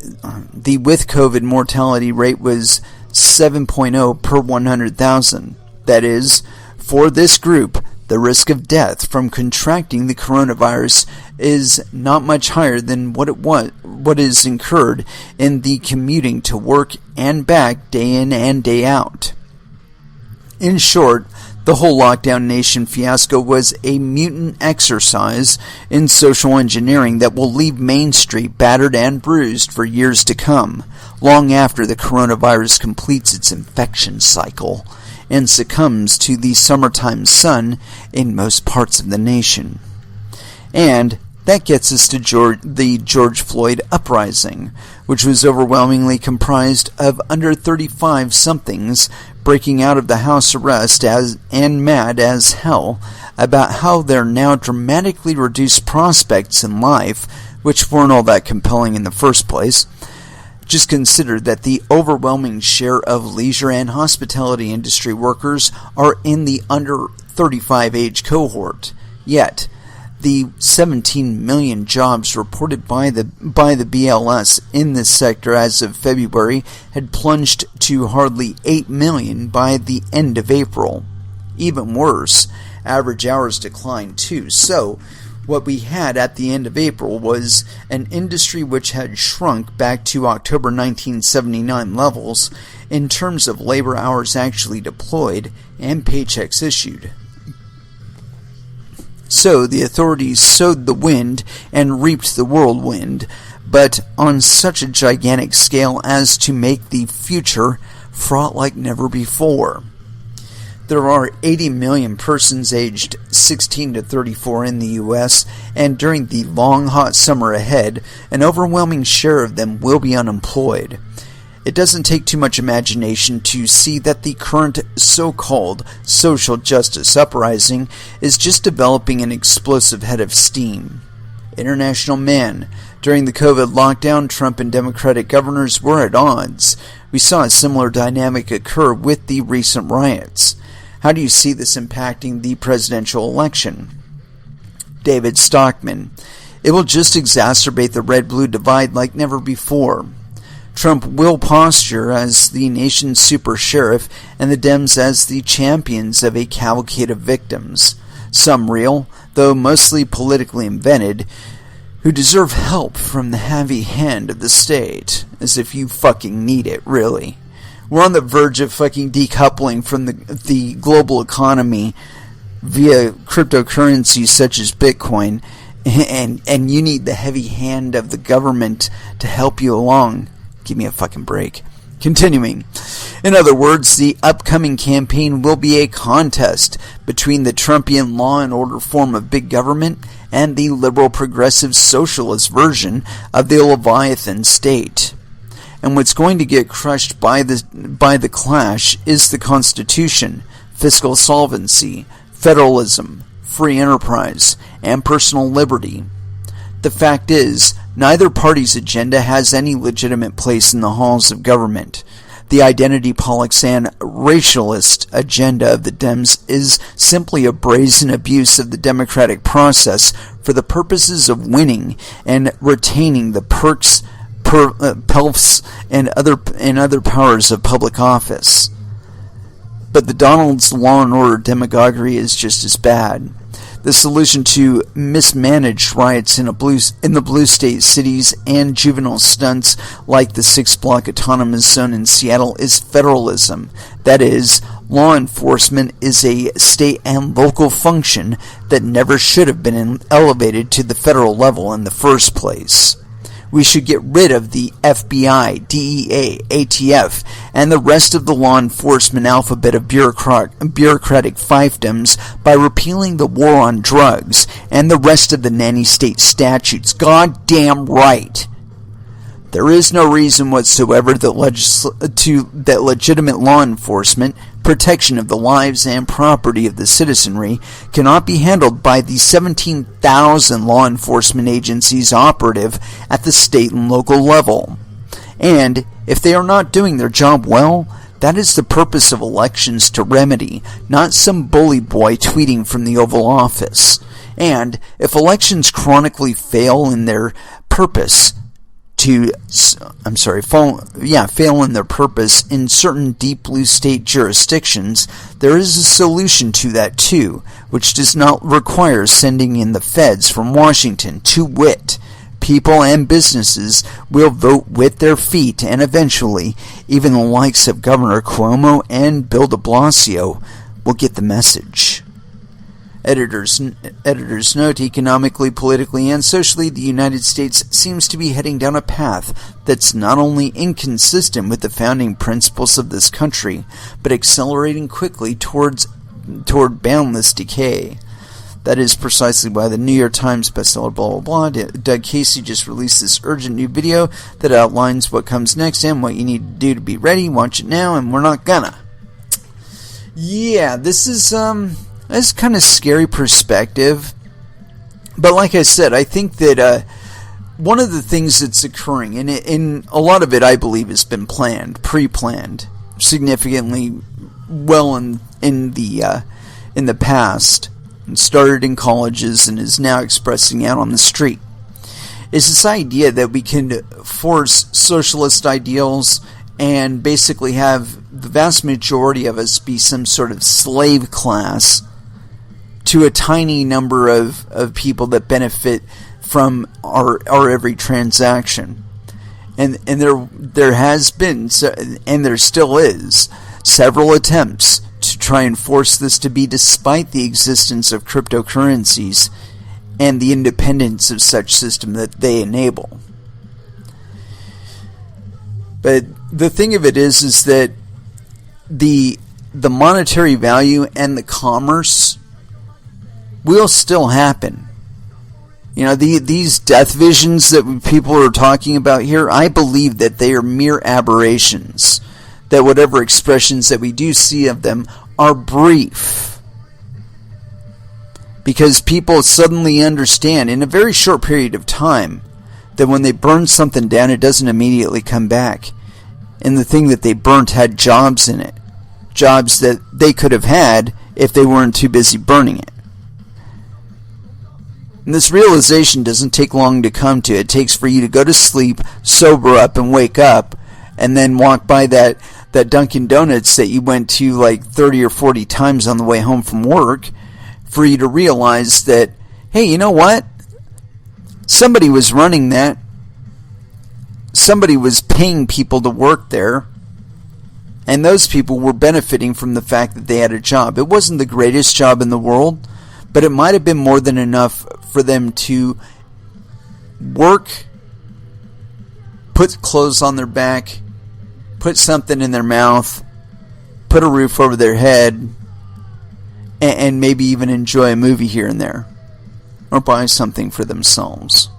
COVID mortality rate was 7.0 per 100,000. That is, for this group, the risk of death from contracting the coronavirus is not much higher than what is incurred in the commuting to work and back day in and day out. In short, the whole lockdown nation fiasco was a mutant exercise in social engineering that will leave Main Street battered and bruised for years to come, long after the coronavirus completes its infection cycle and succumbs to the summertime sun in most parts of the nation. And that gets us to the George Floyd uprising, which was overwhelmingly comprised of under 35-somethings breaking out of the house arrest and mad as hell about how their now dramatically reduced prospects in life, which weren't all that compelling in the first place. Just consider that the overwhelming share of leisure and hospitality industry workers are in the under 35 age cohort. Yet, the 17 million jobs reported by the BLS in this sector as of February had plunged to hardly 8 million by the end of April. Even worse, average hours declined too. So, what we had at the end of April was an industry which had shrunk back to October 1979 levels in terms of labor hours actually deployed and paychecks issued. So the authorities sowed the wind and reaped the whirlwind, but on such a gigantic scale as to make the future fraught like never before. There are 80 million persons aged 16 to 34 in the U.S., and during the long hot summer ahead, an overwhelming share of them will be unemployed. It doesn't take too much imagination to see that the current so-called social justice uprising is just developing an explosive head of steam. International man, during the COVID lockdown, Trump and Democratic governors were at odds. We saw a similar dynamic occur with the recent riots. How do you see this impacting the presidential election? David Stockman. It will just exacerbate the red-blue divide like never before. Trump will posture as the nation's super sheriff and the Dems as the champions of a cavalcade of victims, some real, though mostly politically invented, who deserve help from the heavy hand of the state, as if you fucking need it, really. We're on the verge of fucking decoupling from the global economy via cryptocurrencies such as Bitcoin, and you need the heavy hand of the government to help you along. Give me a fucking break. Continuing. In other words, the upcoming campaign will be a contest between the Trumpian law and order form of big government and the liberal progressive socialist version of the Leviathan state. And what's going to get crushed by the clash is the Constitution, fiscal solvency, federalism, free enterprise, and personal liberty. The fact is, neither party's agenda has any legitimate place in the halls of government. The identity politics and racialist agenda of the Dems is simply a brazen abuse of the democratic process for the purposes of winning and retaining the pelfs and other powers of public office. But the Donald's law and order demagoguery is just as bad. The solution to mismanaged riots in the blue state cities and juvenile stunts like the 6-block autonomous zone in Seattle is federalism. That is, law enforcement is a state and local function that never should have been elevated to the federal level in the first place. We should get rid of the FBI, DEA, ATF, and the rest of the law enforcement alphabet of bureaucratic fiefdoms by repealing the war on drugs and the rest of the nanny state statutes. Goddamn right! There is no reason whatsoever that legitimate law enforcement, protection of the lives and property of the citizenry, cannot be handled by the 17,000 law enforcement agencies operative at the state and local level. And if they are not doing their job well, That is the purpose of elections, to remedy, not some bully boy tweeting from the Oval Office. And if elections chronically fail in their purpose fail in their purpose in certain deep blue state jurisdictions, there is a solution to that too, which does not require sending in the feds from Washington. To wit, people and businesses will vote with their feet, and eventually, even the likes of Governor Cuomo and Bill de Blasio will get the message. Editor's note: economically, politically, and socially, the United States seems to be heading down a path that's not only inconsistent with the founding principles of this country, but accelerating quickly toward boundless decay. That is precisely why the New York Times bestseller blah blah blah, Doug Casey, just released this urgent new video that outlines what comes next and what you need to do to be ready. Watch it now, and we're not gonna. Yeah, this is that's kind of scary perspective. But like I said, I think that one of the things that's occurring, and a lot of it I believe has been pre-planned, significantly well in the past, and started in colleges and is now expressing out on the street, is this idea that we can force socialist ideals and basically have the vast majority of us be some sort of slave class to a tiny number of people that benefit from our every transaction. And there has been, and there still is, several attempts to try and force this to be, despite the existence of cryptocurrencies and the independence of such system that they enable. But the thing of it is that the monetary value and the commerce will still happen. You know, these death visions that people are talking about here, I believe that they are mere aberrations. That whatever expressions that we do see of them are brief. Because people suddenly understand in a very short period of time that when they burn something down, it doesn't immediately come back. And the thing that they burnt had jobs in it. Jobs that they could have had if they weren't too busy burning it. And this realization doesn't take long to come to. It takes for you to go to sleep, sober up, and wake up, and then walk by that Dunkin' Donuts that you went to like 30 or 40 times on the way home from work, for you to realize that, hey, you know what? Somebody was running that. Somebody was paying people to work there. And those people were benefiting from the fact that they had a job. It wasn't the greatest job in the world, but it might have been more than enough for them to work, put clothes on their back, put something in their mouth, put a roof over their head, and maybe even enjoy a movie here and there, or buy something for themselves.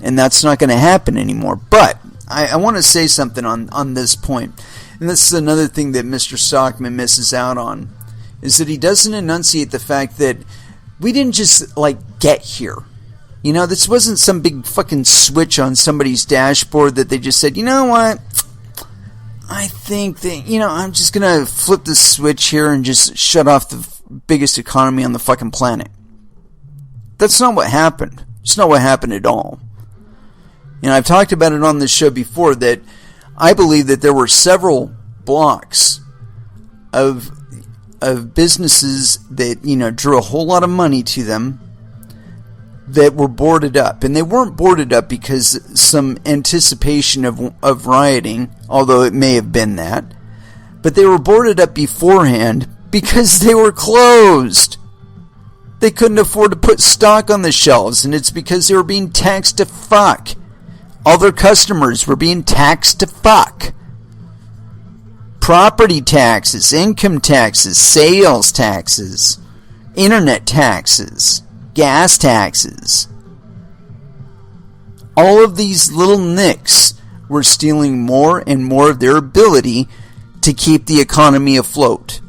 And that's not going to happen anymore. But I want to say something on this point, and this is another thing that Mr. Stockman misses out on, is that he doesn't enunciate the fact that we didn't just get here. You know, this wasn't some big fucking switch on somebody's dashboard that they just said, you know what, I think that, I'm just going to flip the switch here and just shut off the biggest economy on the fucking planet. That's not what happened. It's not what happened at all. I've talked about it on this show before that I believe that there were several blocks of businesses that, drew a whole lot of money to them that were boarded up. And they weren't boarded up because some anticipation of rioting, although it may have been that. But they were boarded up beforehand because they were closed. They couldn't afford to put stock on the shelves, and it's because they were being taxed to fuck. All their customers were being taxed to fuck. Property taxes, income taxes, sales taxes, internet taxes, gas taxes. All of these little nicks were stealing more and more of their ability to keep the economy afloat.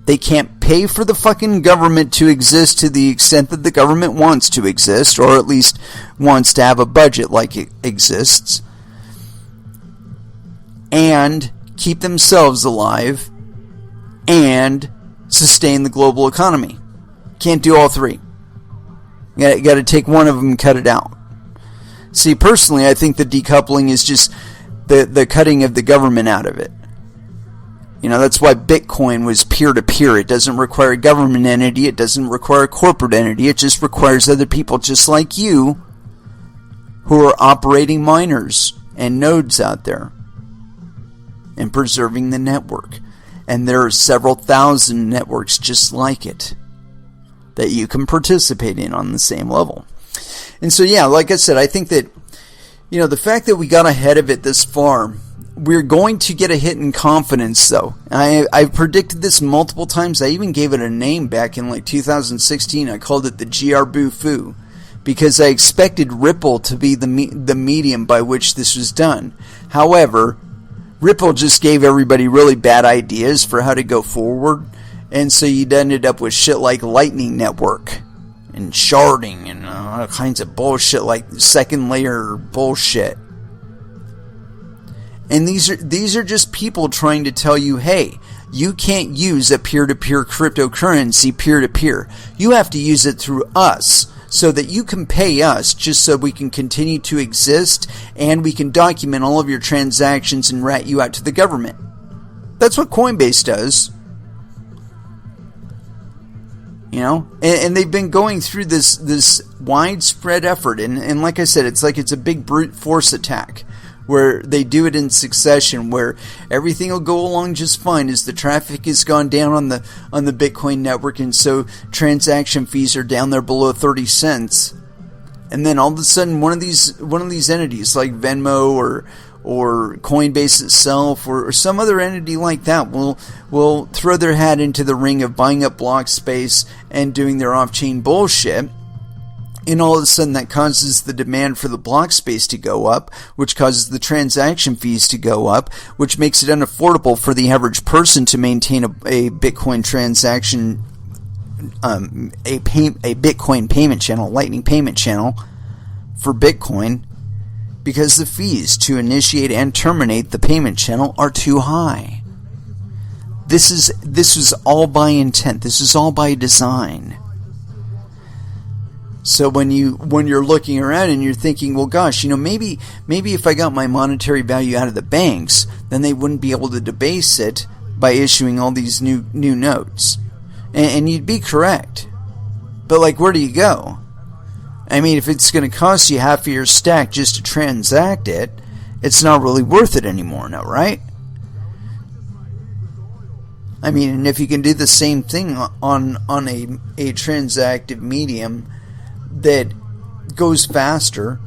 They can't pay for the fucking government to exist to the extent that the government wants to exist, or at least wants to have a budget like it exists, and keep themselves alive and sustain the global economy. Can't do all three. You got to take one of them and cut it out. See, personally, I think the decoupling is just the cutting of the government out of it. You know, that's why Bitcoin was peer-to-peer. It doesn't require a government entity. It doesn't require a corporate entity. It just requires other people just like you who are operating miners and nodes out there and preserving the network. And there are several thousand networks just like it that you can participate in on the same level. And so, yeah, like I said, I think that, you know, the fact that we got ahead of it this far, we're going to get a hit in confidence, though. I've predicted this multiple times. I even gave it a name back in like 2016. I called it the GR Fu because I expected Ripple to be the medium by which this was done. However, Ripple just gave everybody really bad ideas for how to go forward, and so you'd ended up with shit like Lightning Network and sharding and all kinds of bullshit like second layer bullshit. And these are just people trying to tell you, hey, you can't use a peer-to-peer cryptocurrency peer-to-peer. You have to use it through us so that you can pay us just so we can continue to exist and we can document all of your transactions and rat you out to the government. That's what Coinbase does. You know, and they've been going through this widespread effort, and like I said, it's like it's a big brute force attack where they do it in succession, where everything will go along just fine as the traffic has gone down on the Bitcoin network, and so transaction fees are down there below 30 cents, and then all of a sudden one of these entities like Venmo or Coinbase itself or some other entity like that will throw their hat into the ring of buying up block space and doing their off-chain bullshit. And all of a sudden that causes the demand for the block space to go up, which causes the transaction fees to go up, which makes it unaffordable for the average person to maintain a Bitcoin transaction, a Bitcoin payment channel, Lightning payment channel for Bitcoin, because the fees to initiate and terminate the payment channel are too high. This is all by intent. This is all by design. So when you're looking around and you're thinking, well, gosh, you know, maybe if I got my monetary value out of the banks, then they wouldn't be able to debase it by issuing all these new notes. And you'd be correct. But like, where do you go? I mean, if it's going to cost you half of your stack just to transact it, it's not really worth it anymore now, right? I mean, and if you can do the same thing on a transactive medium that goes faster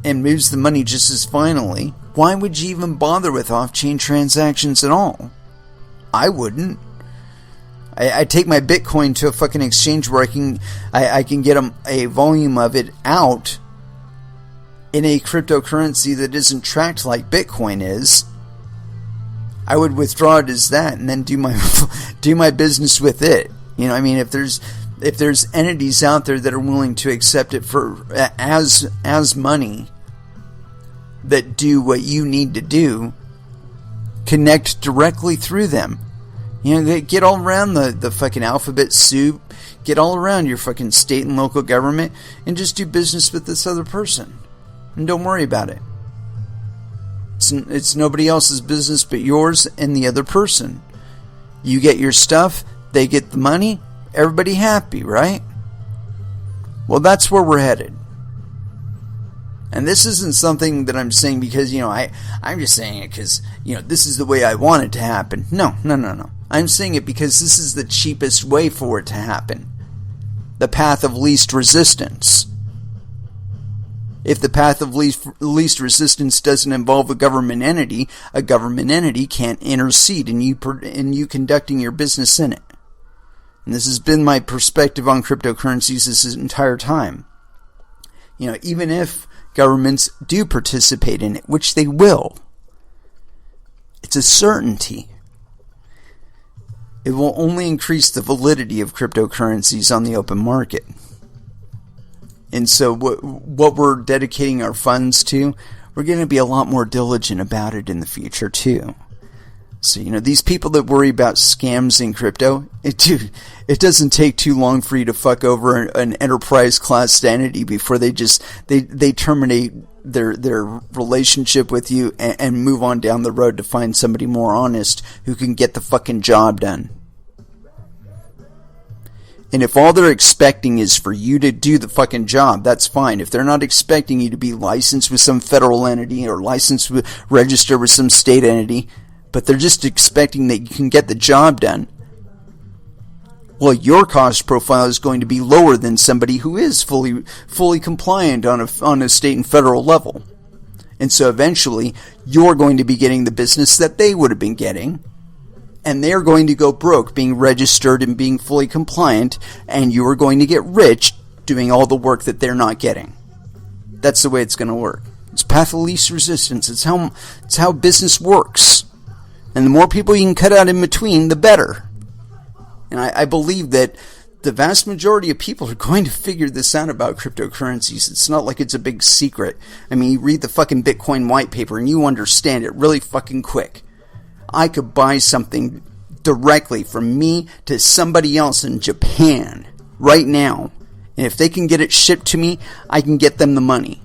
and moves the money just as finally, why would you even bother with off-chain transactions at all? I wouldn't. I take my Bitcoin to a fucking exchange where I can get a volume of it out in a cryptocurrency that isn't tracked like Bitcoin is. I would withdraw it as that and then do my business with it. You know, I mean, if there's entities out there that are willing to accept it for as money that do what you need to do, connect directly through them. You know, get all around the fucking alphabet soup, get all around your fucking state and local government, and just do business with this other person. And don't worry about it. It's nobody else's business but yours and the other person. You get your stuff, they get the money, everybody happy, right? Well, that's where we're headed. And this isn't something that I'm saying because, you know, I'm just saying it because, you know, this is the way I want it to happen. No. I'm saying it because this is the cheapest way for it to happen. The path of least resistance. If the path of least resistance doesn't involve a government entity can't intercede in you conducting your business in it. And this has been my perspective on cryptocurrencies this entire time. You know, even if governments do participate in it, which they will, it's a certainty. It will only increase the validity of cryptocurrencies on the open market. And so what we're dedicating our funds to, we're going to be a lot more diligent about it in the future too. So, these people that worry about scams in crypto, it doesn't take too long for you to fuck over an enterprise class entity before they terminate their relationship with you and move on down the road to find somebody more honest who can get the fucking job done. And if all they're expecting is for you to do the fucking job, that's fine. If they're not expecting you to be licensed with some federal entity or registered with some state entity, but they're just expecting that you can get the job done, well, your cost profile is going to be lower than somebody who is fully compliant on a state and federal level. And so eventually, you're going to be getting the business that they would have been getting, and they're going to go broke being registered and being fully compliant, and you are going to get rich doing all the work that they're not getting. That's the way it's going to work. It's path of least resistance. It's how business works. And the more people you can cut out in between, the better. And I believe that the vast majority of people are going to figure this out about cryptocurrencies. It's not like it's a big secret. I mean, you read the fucking Bitcoin white paper and you understand it really fucking quick. I could buy something directly from me to somebody else in Japan right now. And if they can get it shipped to me, I can get them the money.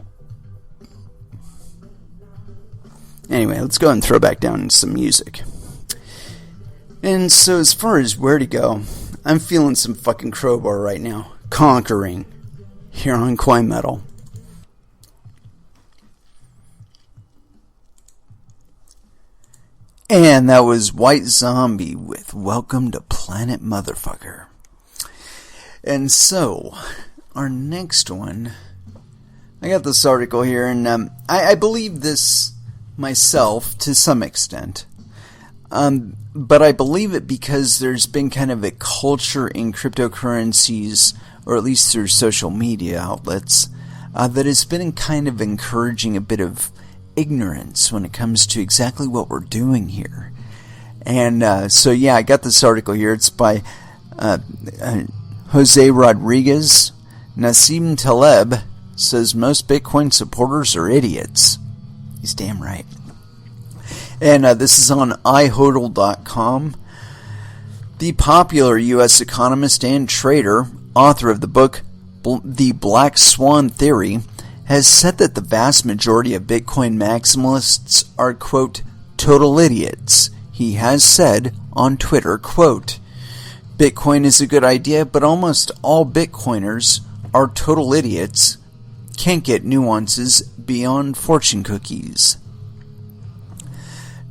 Anyway, let's go and throw back down some music. And so as far as where to go, I'm feeling some fucking crowbar right now. Conquering. Here on Coin Metal. And that was White Zombie with Welcome to Planet Motherfucker. And so, our next one, I got this article here, and I believe this myself to some extent. But I believe it because there's been kind of a culture in cryptocurrencies, or at least through social media outlets, that has been kind of encouraging a bit of ignorance when it comes to exactly what we're doing here. And so yeah, I got this article here. It's by Jose Rodriguez. Nassim Taleb says most Bitcoin supporters are idiots. He's damn right. And this is on ihodl.com. The popular U.S. economist and trader, author of the book The Black Swan Theory, has said that the vast majority of Bitcoin maximalists are, quote, total idiots. He has said on Twitter, quote, Bitcoin is a good idea, but almost all Bitcoiners are total idiots, can't get nuances beyond fortune cookies.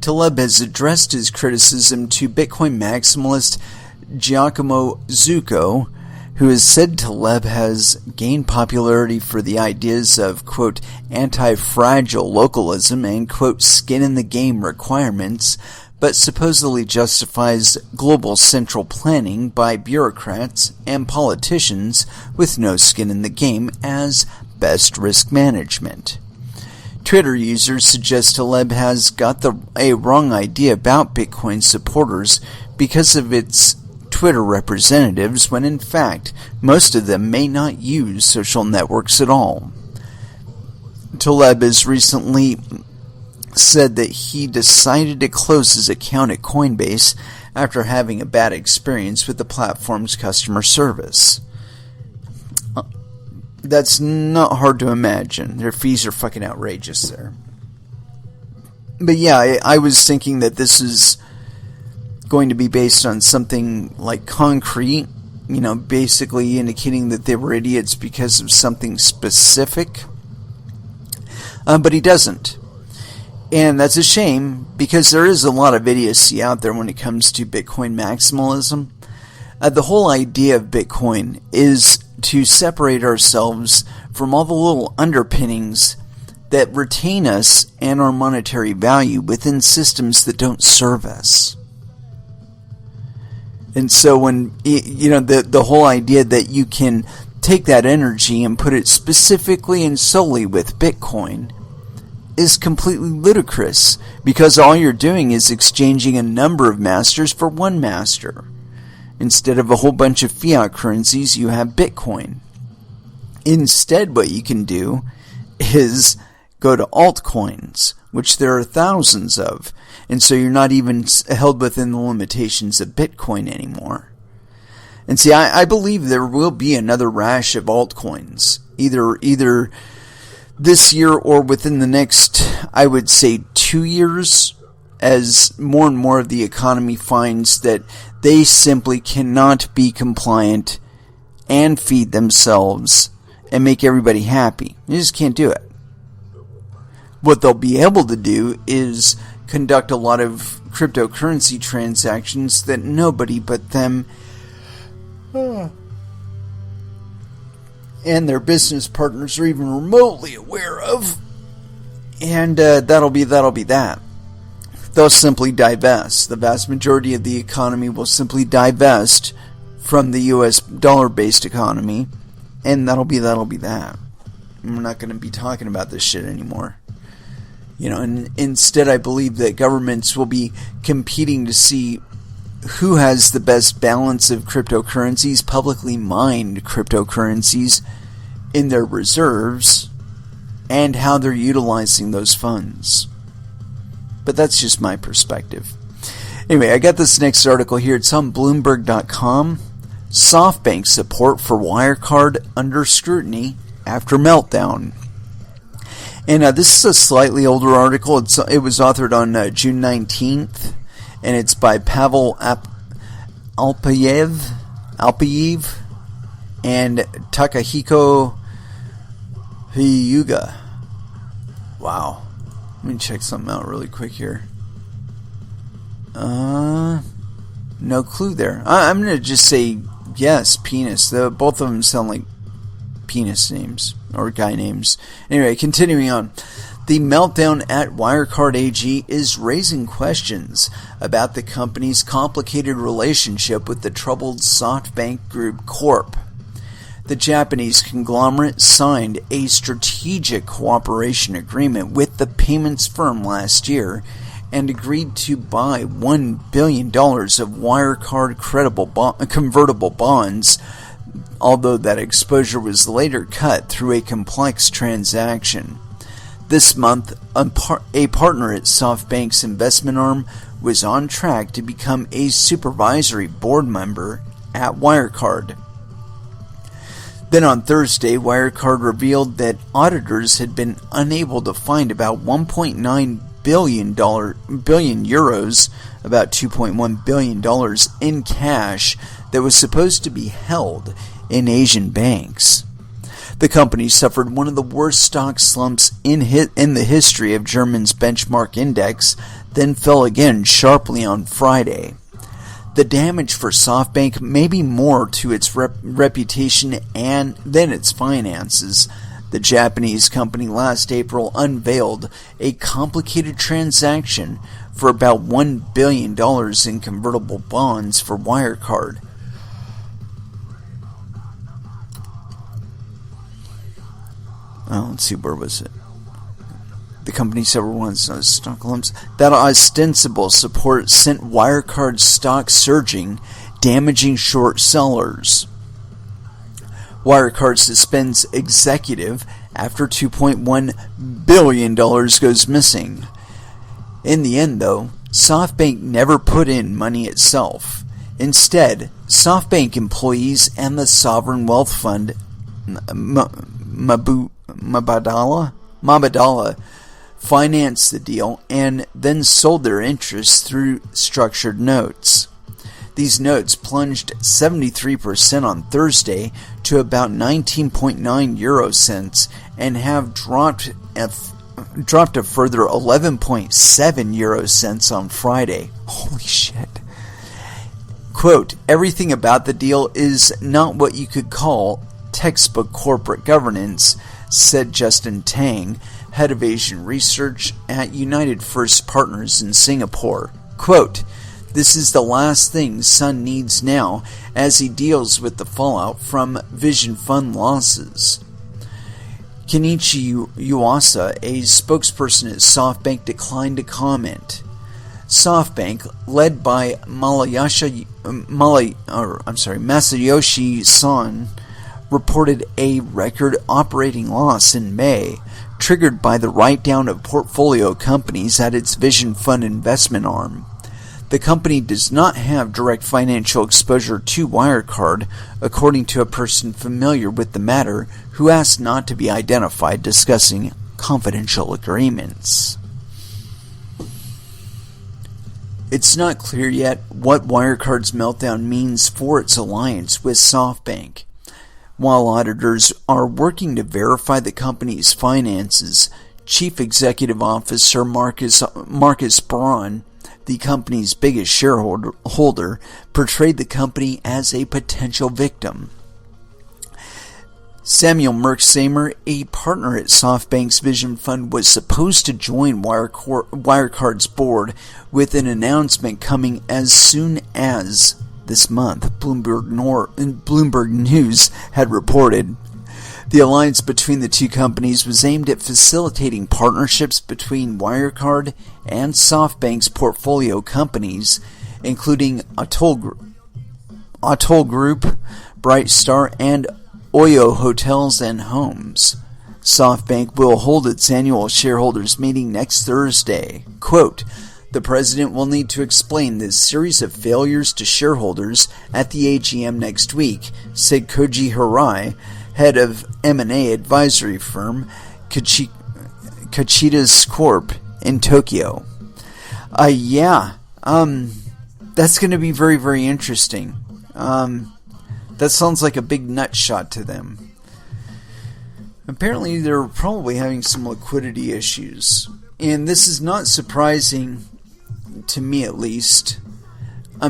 Taleb has addressed his criticism to Bitcoin maximalist Giacomo Zucco, who has said Taleb has gained popularity for the ideas of, quote, anti-fragile localism and, quote, skin-in-the-game requirements, but supposedly justifies global central planning by bureaucrats and politicians with no skin in the game as best risk management. Twitter users suggest Taleb has got a wrong idea about Bitcoin supporters because of its Twitter representatives, when in fact most of them may not use social networks at all. Taleb has recently said that he decided to close his account at Coinbase after having a bad experience with the platform's customer service. That's not hard to imagine. Their fees are fucking outrageous there. But yeah, I was thinking that this is going to be based on something like concrete, basically indicating that they were idiots because of something specific. But he doesn't. And that's a shame, because there is a lot of idiocy out there when it comes to Bitcoin maximalism. The whole idea of Bitcoin is to separate ourselves from all the little underpinnings that retain us and our monetary value within systems that don't serve us. And so when, the whole idea that you can take that energy and put it specifically and solely with Bitcoin is completely ludicrous, because all you're doing is exchanging a number of masters for one master. Instead of a whole bunch of fiat currencies, you have Bitcoin. Instead, what you can do is go to altcoins, which there are thousands of, and so you're not even held within the limitations of Bitcoin anymore. And see, I believe there will be another rash of altcoins, either this year or within the next, I would say, 2 years, as more and more of the economy finds that they simply cannot be compliant and feed themselves and make everybody happy. You just can't do it. What they'll be able to do is conduct a lot of cryptocurrency transactions that nobody but them and their business partners are even remotely aware of. And that'll be that. They'll simply divest. The vast majority of the economy will simply divest from the U.S. dollar-based economy, and that'll be that. And we're not going to be talking about this shit anymore. And instead I believe that governments will be competing to see who has the best balance of cryptocurrencies, publicly mined cryptocurrencies, in their reserves, and how they're utilizing those funds. But that's just my perspective. Anyway, I got this next article here. It's on Bloomberg.com. SoftBank support for Wirecard under scrutiny after meltdown. And this is a slightly older article. It was authored on June 19th, and it's by Pavel Alpayev and Takahiko Hyuga. Wow. Let me check something out really quick here. No clue there. I'm going to just say yes, penis. Both of them sound like penis names or guy names. Anyway, continuing on. The meltdown at Wirecard AG is raising questions about the company's complicated relationship with the troubled SoftBank Group Corp. The Japanese conglomerate signed a strategic cooperation agreement with the payments firm last year and agreed to buy $1 billion of Wirecard convertible bonds, although that exposure was later cut through a complex transaction. This month, a partner at SoftBank's investment arm was on track to become a supervisory board member at Wirecard. Then on Thursday, Wirecard revealed that auditors had been unable to find about 1.9 billion euros, about $2.1 billion in cash that was supposed to be held in Asian banks. The company suffered one of the worst stock slumps in the history of Germany's benchmark index, then fell again sharply on Friday. The damage for SoftBank may be more to its reputation than its finances. The Japanese company last April unveiled a complicated transaction for about $1 billion in convertible bonds for Wirecard. Let's see, where was it? The company suffered one stock lumps. That ostensible support sent Wirecard stock surging, damaging short sellers. Wirecard suspends executive after $2.1 billion goes missing. In the end, though, SoftBank never put in money itself. Instead, SoftBank employees and the sovereign wealth fund Mubadala financed the deal and then sold their interests through structured notes. These notes plunged 73% on Thursday to about 19.9 euro cents and have dropped a further 11.7 euro cents on Friday. Holy shit. Quote, everything about the deal is not what you could call textbook corporate governance, said Justin Tang, head of Asian research at United First Partners in Singapore. Quote, this is the last thing Sun needs now as he deals with the fallout from Vision Fund losses. Kenichi Yuasa, a spokesperson at SoftBank, declined to comment. SoftBank, led by Masayoshi Son, reported a record operating loss in May, triggered by the write-down of portfolio companies at its Vision Fund investment arm. The company does not have direct financial exposure to Wirecard, according to a person familiar with the matter who asked not to be identified discussing confidential agreements. It's not clear yet what Wirecard's meltdown means for its alliance with SoftBank. While auditors are working to verify the company's finances, Chief Executive Officer Marcus Braun, the company's biggest shareholder, portrayed the company as a potential victim. Samuel Merksamer, a partner at SoftBank's Vision Fund, was supposed to join Wirecard's board with an announcement coming as soon as this month, Bloomberg News had reported. The alliance between the two companies was aimed at facilitating partnerships between Wirecard and SoftBank's portfolio companies, including Atoll Group, Brightstar, and Oyo Hotels and Homes. SoftBank will hold its annual shareholders meeting next Thursday. Quote, "The president will need to explain this series of failures to shareholders at the AGM next week," said Koji Hirai, head of M&A advisory firm Kachitas Corp in Tokyo. That's going to be very, very interesting. That sounds like a big nut shot to them. Apparently, they're probably having some liquidity issues. And this is not surprising, to me at least,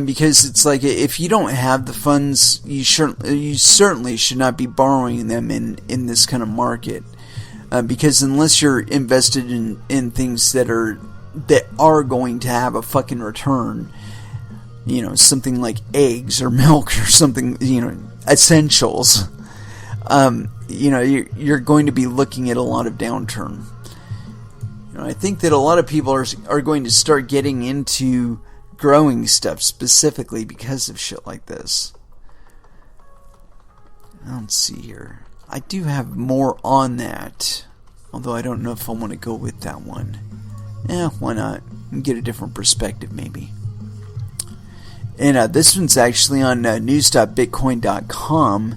because it's like, if you don't have the funds, you certainly should not be borrowing them in this kind of market. Because unless you're invested in things that are going to have a fucking return, something like eggs or milk or something, essentials, you're going to be looking at a lot of downturn. I think that a lot of people are going to start getting into growing stuff specifically because of shit like this. Let's see here. I do have more on that, although I don't know if I want to go with that one. Why not? Get a different perspective maybe. And this one's actually on news.bitcoin.com,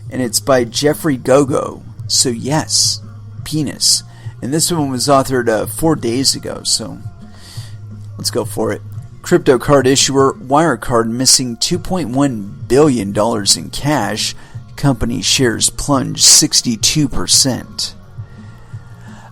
and it's by Jeffrey Gogo. So yes, penis. And this one was authored 4 days ago, so let's go for it. Crypto card issuer Wirecard missing $2.1 billion in cash. Company shares plunge 62%.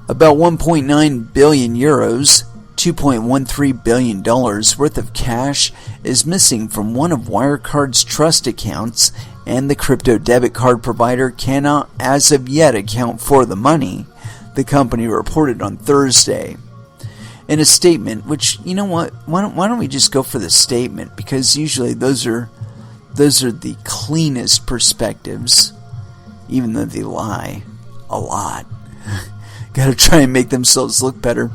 About 1.9 billion euros, $2.13 billion worth of cash is missing from one of Wirecard's trust accounts, and the crypto debit card provider cannot as of yet account for the money, the company reported on Thursday. In a statement, which, you know what, why don't we just go for the statement, because usually those are the cleanest perspectives, even though they lie a lot. Gotta try and make themselves look better.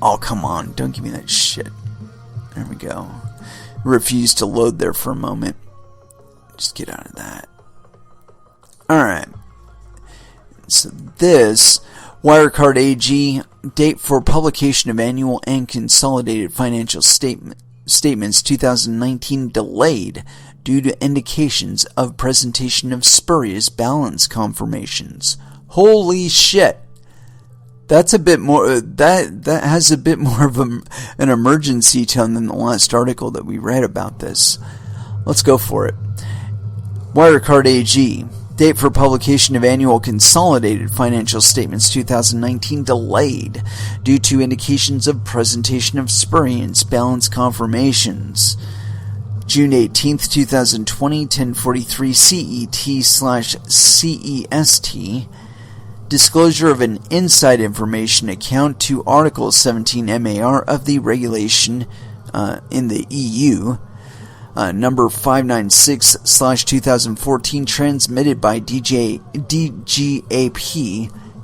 Oh, come on, don't give me that shit. There we go. Refuse to load there for a moment. Just get out of that. Alright. So this, Wirecard AG, date for publication of annual and consolidated financial statements 2019 delayed due to indications of presentation of spurious balance confirmations. Holy shit. That's a bit more, that has a bit more of an emergency tone than the last article that we read about this. Let's go for it. Wirecard AG, date for publication of annual consolidated financial statements 2019 delayed due to indications of presentation of spurious balance confirmations. June 18th, 2020, 10:43 CET/CEST. Disclosure of an inside information account to Article 17 MAR of the regulation in the EU, number 596/2014, transmitted by DGAP,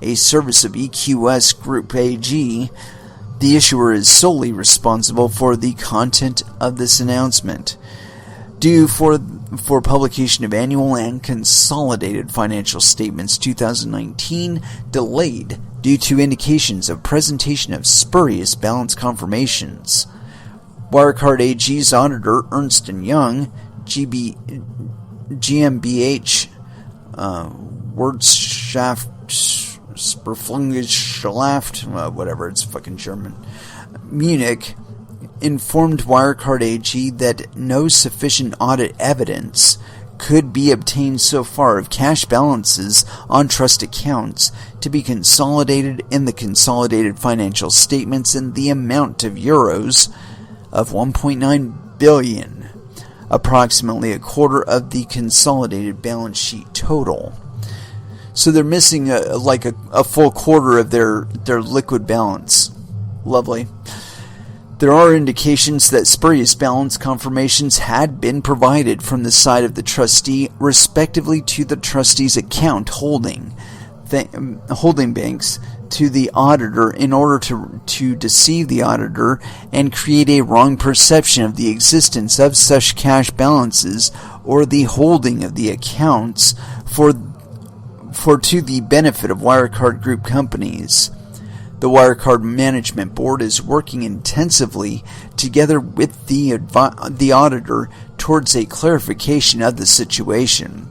a service of EQS Group AG. The issuer is solely responsible for the content of this announcement. due for publication of annual and consolidated financial statements 2019 delayed due to indications of presentation of spurious balance confirmations. Wirecard AG's auditor, Ernst & Young, GmbH, Wirtschaft, whatever, it's fucking German, Munich, informed Wirecard AG that no sufficient audit evidence could be obtained so far of cash balances on trust accounts to be consolidated in the consolidated financial statements in the amount of euros of 1.9 billion, approximately a quarter of the consolidated balance sheet total. So they're missing a full quarter of their liquid balance. Lovely. There are indications that spurious balance confirmations had been provided from the side of the trustee, respectively to the trustee's account holding banks, to the auditor in order to deceive the auditor and create a wrong perception of the existence of such cash balances or the holding of the accounts for to the benefit of Wirecard Group companies. The Wirecard Management Board is working intensively together with the auditor towards a clarification of the situation.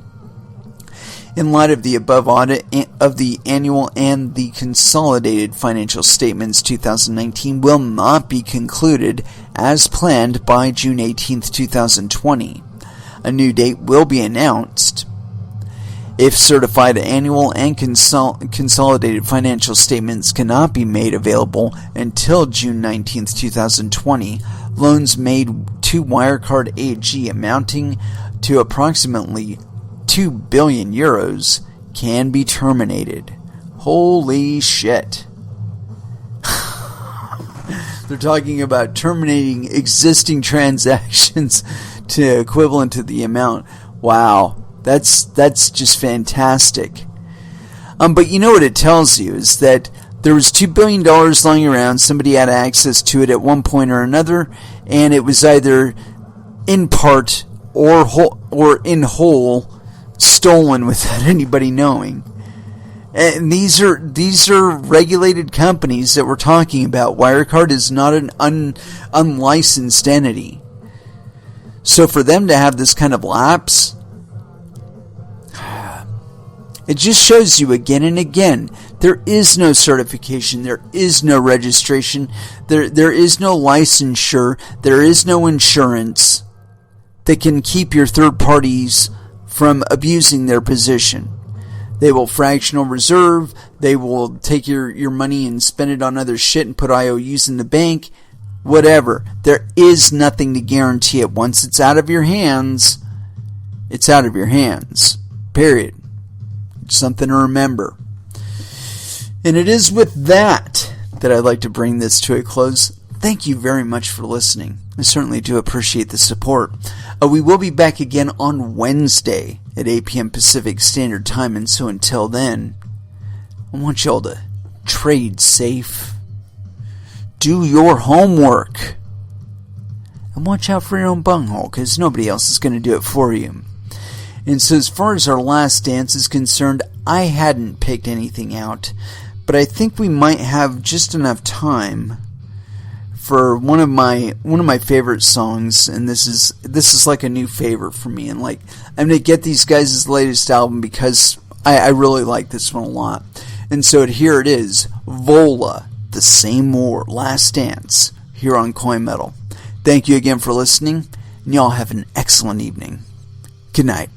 In light of the above audit of the annual and the consolidated financial statements 2019 will not be concluded as planned by June 18, 2020. A new date will be announced. If certified annual and consolidated financial statements cannot be made available until June 19, 2020, loans made to Wirecard AG amounting to approximately 2 billion euros can be terminated. Holy shit. They're talking about terminating existing transactions to equivalent to the amount. Wow. That's just fantastic. But you know what it tells you is that there was $2 billion lying around. Somebody had access to it at one point or another, and it was either in part or in whole stolen without anybody knowing. And these are regulated companies that we're talking about. Wirecard is not an unlicensed entity. So for them to have this kind of lapse, it just shows you again and again, there is no certification, there is no registration, there is no licensure, there is no insurance that can keep your third parties from abusing their position. They will fractional reserve, they will take your money and spend it on other shit and put IOUs in the bank, whatever. There is nothing to guarantee it. Once it's out of your hands, it's out of your hands. Period. Something to remember. And it is with that I'd like to bring this to a close. Thank you very much for listening. I certainly do appreciate the support. We will be back again on Wednesday at 8 p.m. Pacific Standard Time, and so until then, I want y'all to trade safe, do your homework, and watch out for your own bunghole, because nobody else is going to do it for you. And so as far as our last dance is concerned, I hadn't picked anything out, but I think we might have just enough time for one of my favorite songs, and this is like a new favorite for me, and like I'm gonna get these guys' latest album because I really like this one a lot. And so here it is, Vola, The Same War, Last Dance, here on Coin Metal. Thank you again for listening, and y'all have an excellent evening. Good night.